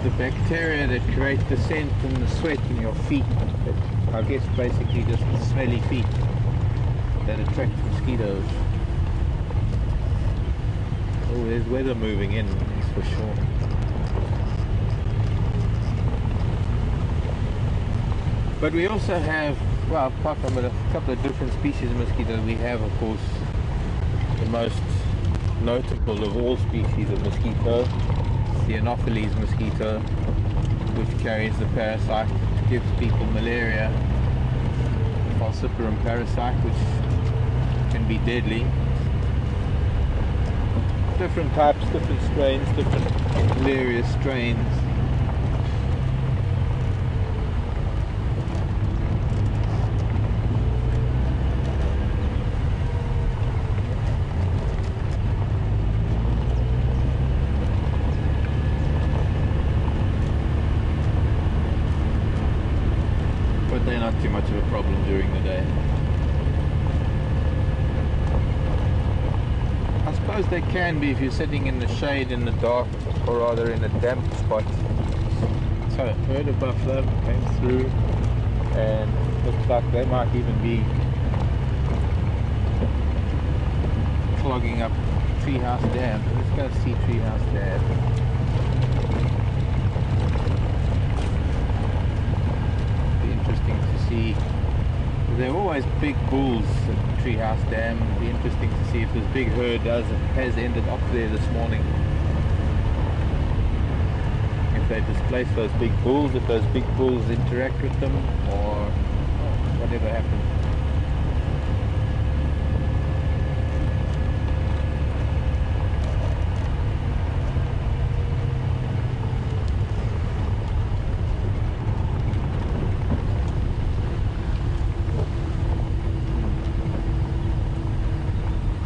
the bacteria that create the scent and the sweat in your feet, that I guess basically just the smelly feet that attract mosquitoes. Oh, there's weather moving in, that's for sure. But we also have, well, apart from a couple of different species of mosquitoes, we have, of course, the most notable of all species of mosquito, the Anopheles mosquito, which carries the parasite that gives people malaria, the falciparum parasite, which can be deadly. Different types, different strains, different malaria strains. during the day. I suppose they can be if you're sitting in the shade in the dark, or rather in a damp spot. So I heard a buffalo came through, and looks like they might even be clogging up Treehouse Dam. Let's go see Treehouse Dam. Be interesting to see. There are always big bulls at Treehouse Dam. It'll be interesting to see if this big herd has ended up there this morning. If they displace those big bulls, if those big bulls interact with them, or whatever happens.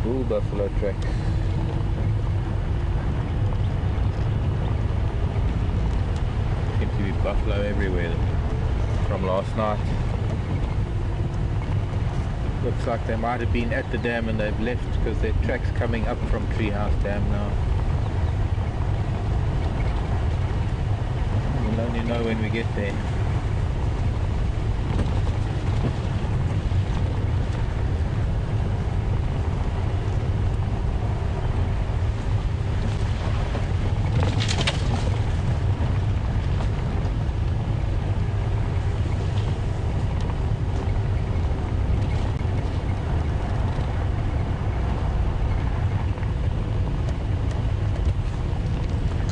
Bull buffalo tracks. Seems to be buffalo everywhere from last night. Looks like they might have been at the dam and they've left because their tracks coming up from Treehouse Dam now. We'll only know when we get there.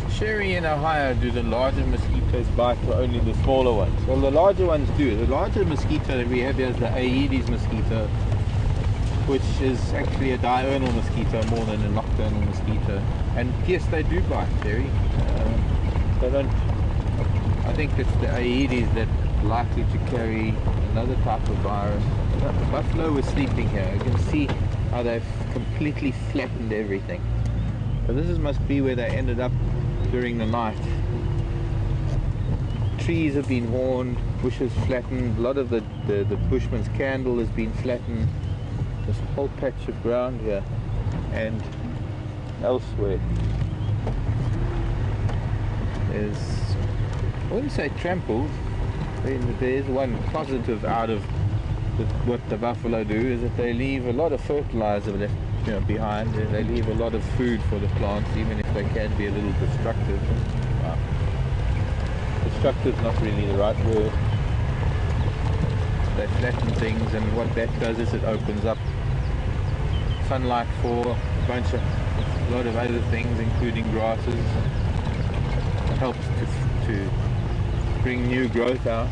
Sherry in Ohio, do the larger mosquitoes bite or only the smaller ones? Well, the larger ones do. The larger mosquito that we have here is the Aedes mosquito, which is actually a diurnal mosquito more than a nocturnal mosquito. And yes, they do bite, Sherry. They don't. I think it's the Aedes that's likely to carry another type of virus. The buffalo was sleeping here. You can see how they've completely flattened everything. So this must be where they ended up during the night. Trees have been worn, bushes flattened, a lot of the bushman's candle has been flattened. This whole patch of ground here and elsewhere is, I wouldn't say trampled. There's one positive out of what the buffalo do, is that they leave a lot of fertilizer left behind. They leave a lot of food for the plants, even if they can be a little destructive. Destructive is not really the right word. They flatten things, and what that does is it opens up sunlight for a lot of other things, including grasses. It helps to bring new growth out.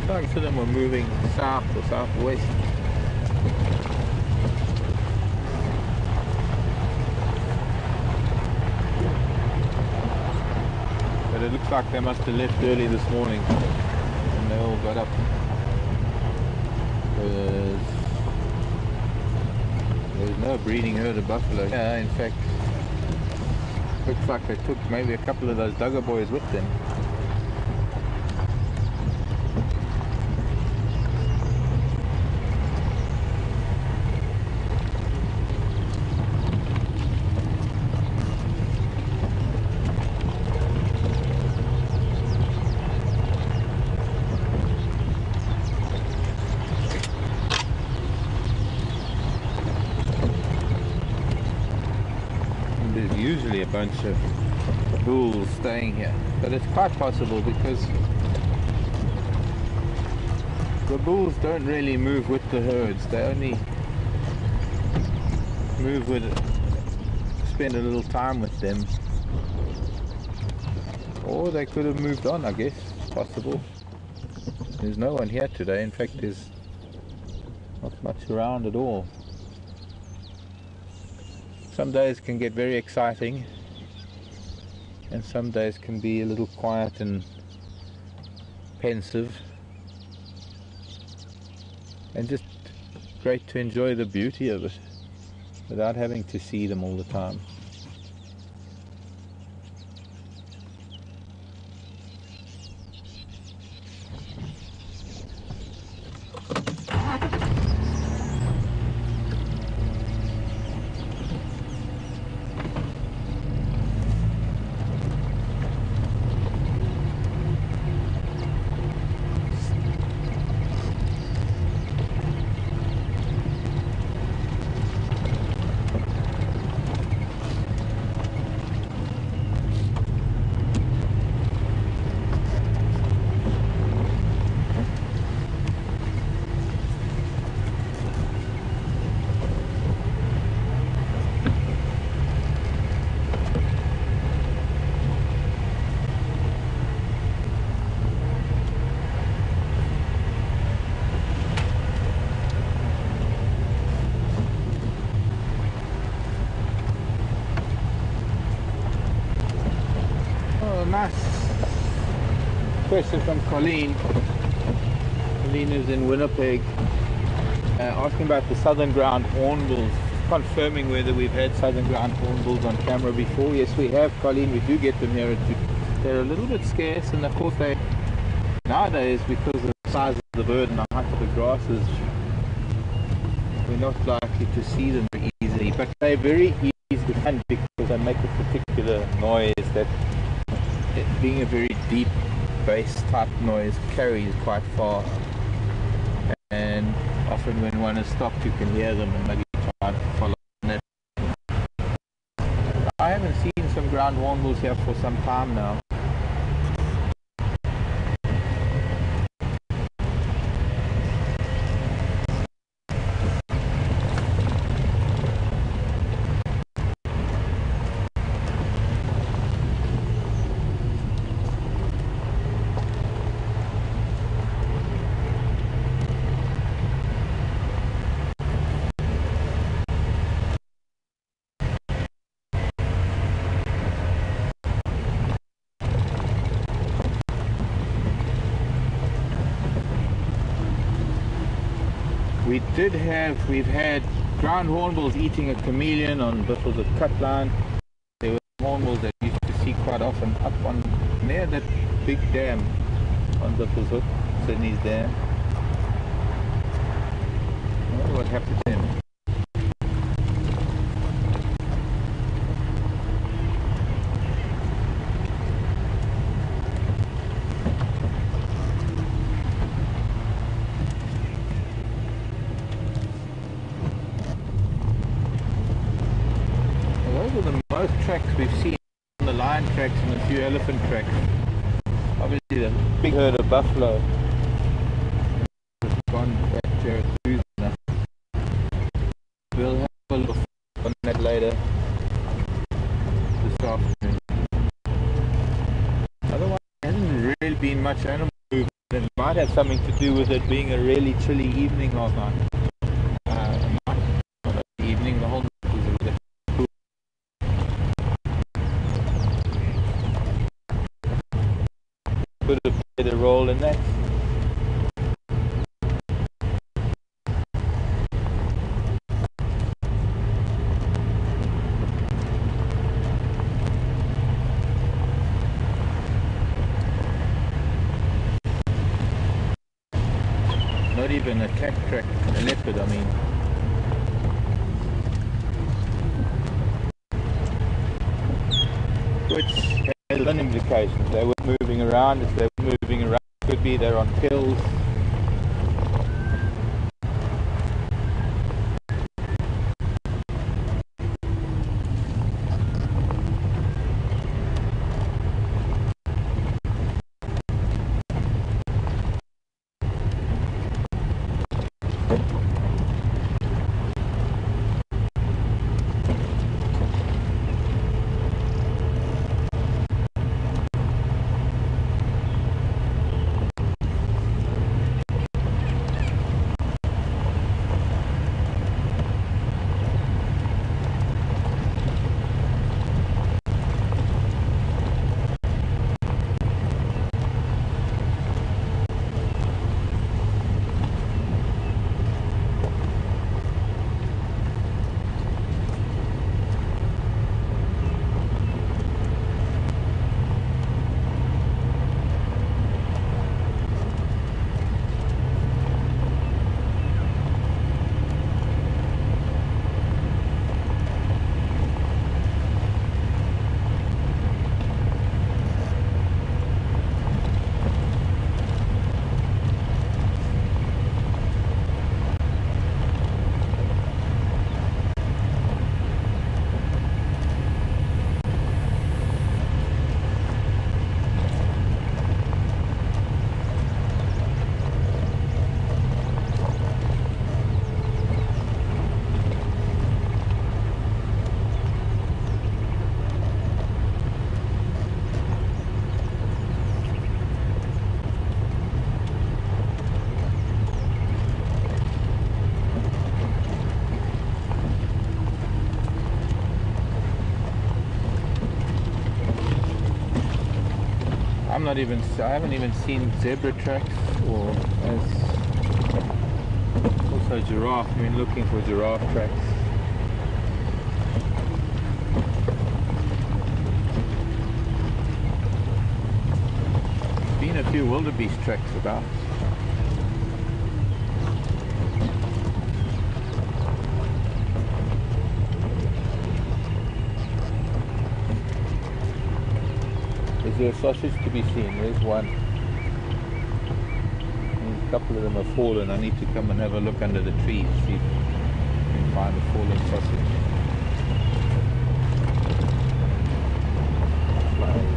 Some of them were moving south or southwest. But it looks like they must have left early this morning and they all got up. There's no breeding herd of buffalo. Yeah, in fact, looks like they took maybe a couple of those Duggar boys with them. There's usually a bunch of bulls staying here, but it's quite possible because the bulls don't really move with the herds. They only move with, spend a little time with them, or they could have moved on. I guess it's possible. There's no one here today. In fact, there's not much around at all. Some days can get very exciting, and some days can be a little quiet and pensive. and just great to enjoy the beauty of it without having to see them all the time. Oh, nice question from Colleen. Colleen is in Winnipeg, asking about the southern ground hornbills, confirming whether we've had southern ground hornbills on camera before. Yes, we have, Colleen. We do get them here. They're a little bit scarce, and of course they nowadays, because of the size of the bird and the height of the grasses, we're not likely to see them very easily. But they're very easy to find because they make a particular noise that, it being a very deep bass type noise, carries quite far, and often when one is stopped you can hear them and maybe try to follow it. I haven't seen some ground hornbills here for some time now. We've had ground hornbills eating a chameleon on Buffalo's cut line. There were hornbills that you used to see quite often up on near that big dam on Buffalo's Hook, Sydney's Dam. I wonder what happened to him. Most tracks we've seen on the lion tracks and a few elephant tracks. Obviously the big herd of buffalo has gone back to Arizona. We'll have a look on that later this afternoon. Otherwise there hasn't really been much animal movement. It might have something to do with it being a really chilly evening last night. Evening, the whole night was a bit cool. Could have played a role in that. Not even a cat track, a leopard, I mean. Which has an implication. They were moving around. If they were moving around, it could be they're on pills. I haven't even seen zebra tracks, or also giraffe. I've been looking for giraffe tracks. Been a few wildebeest tracks about. Is there a sausage to be seen? There's one. And a couple of them have fallen. I need to come and have a look under the trees, see if I can find a fallen sausage. Flies.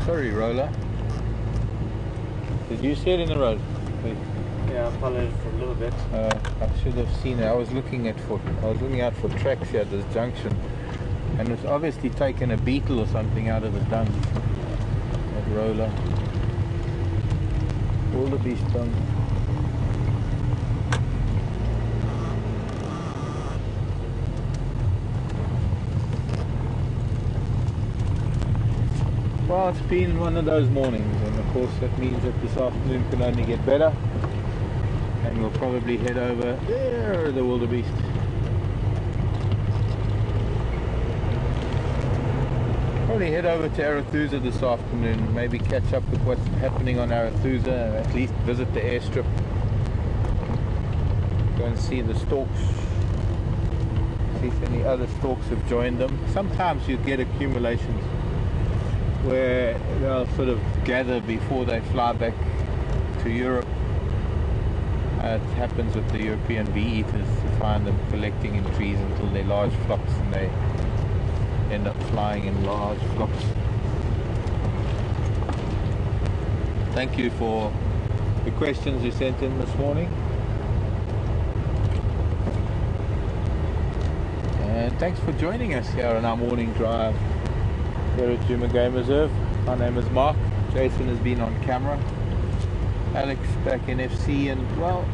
Sorry, Roller. Did you see it in the road? Yeah, I followed it for a little bit. I should have seen it. I was looking out for tracks here at this junction, and it's obviously taken a beetle or something out of the dung. That Roller. Wildebeest dung. Well, it's been one of those mornings, and of course that means that this afternoon can only get better, and we'll probably head over there, the wildebeest. Probably head over to Arathusa this afternoon, maybe catch up with what's happening on Arathusa, at least visit the airstrip, go and see the storks, see if any other storks have joined them. Sometimes you get accumulations where they'll sort of gather before they fly back to Europe. It happens with the European bee-eaters. You find them collecting in trees until they're large flocks, and they end up flying in large flocks. Thank you for the questions you sent in this morning. And thanks for joining us here on our morning drive here at Djuma Game Reserve. My name is Mark. Jason has been on camera. Alex back in FC, and well,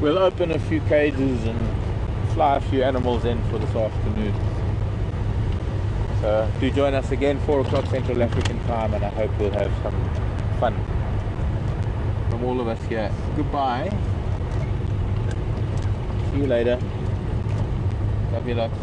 we'll open a few cages and fly a few animals in for this afternoon. So do join us again, 4 o'clock Central African time, and I hope we'll have some fun from all of us here. Goodbye. See you later. Love you lots.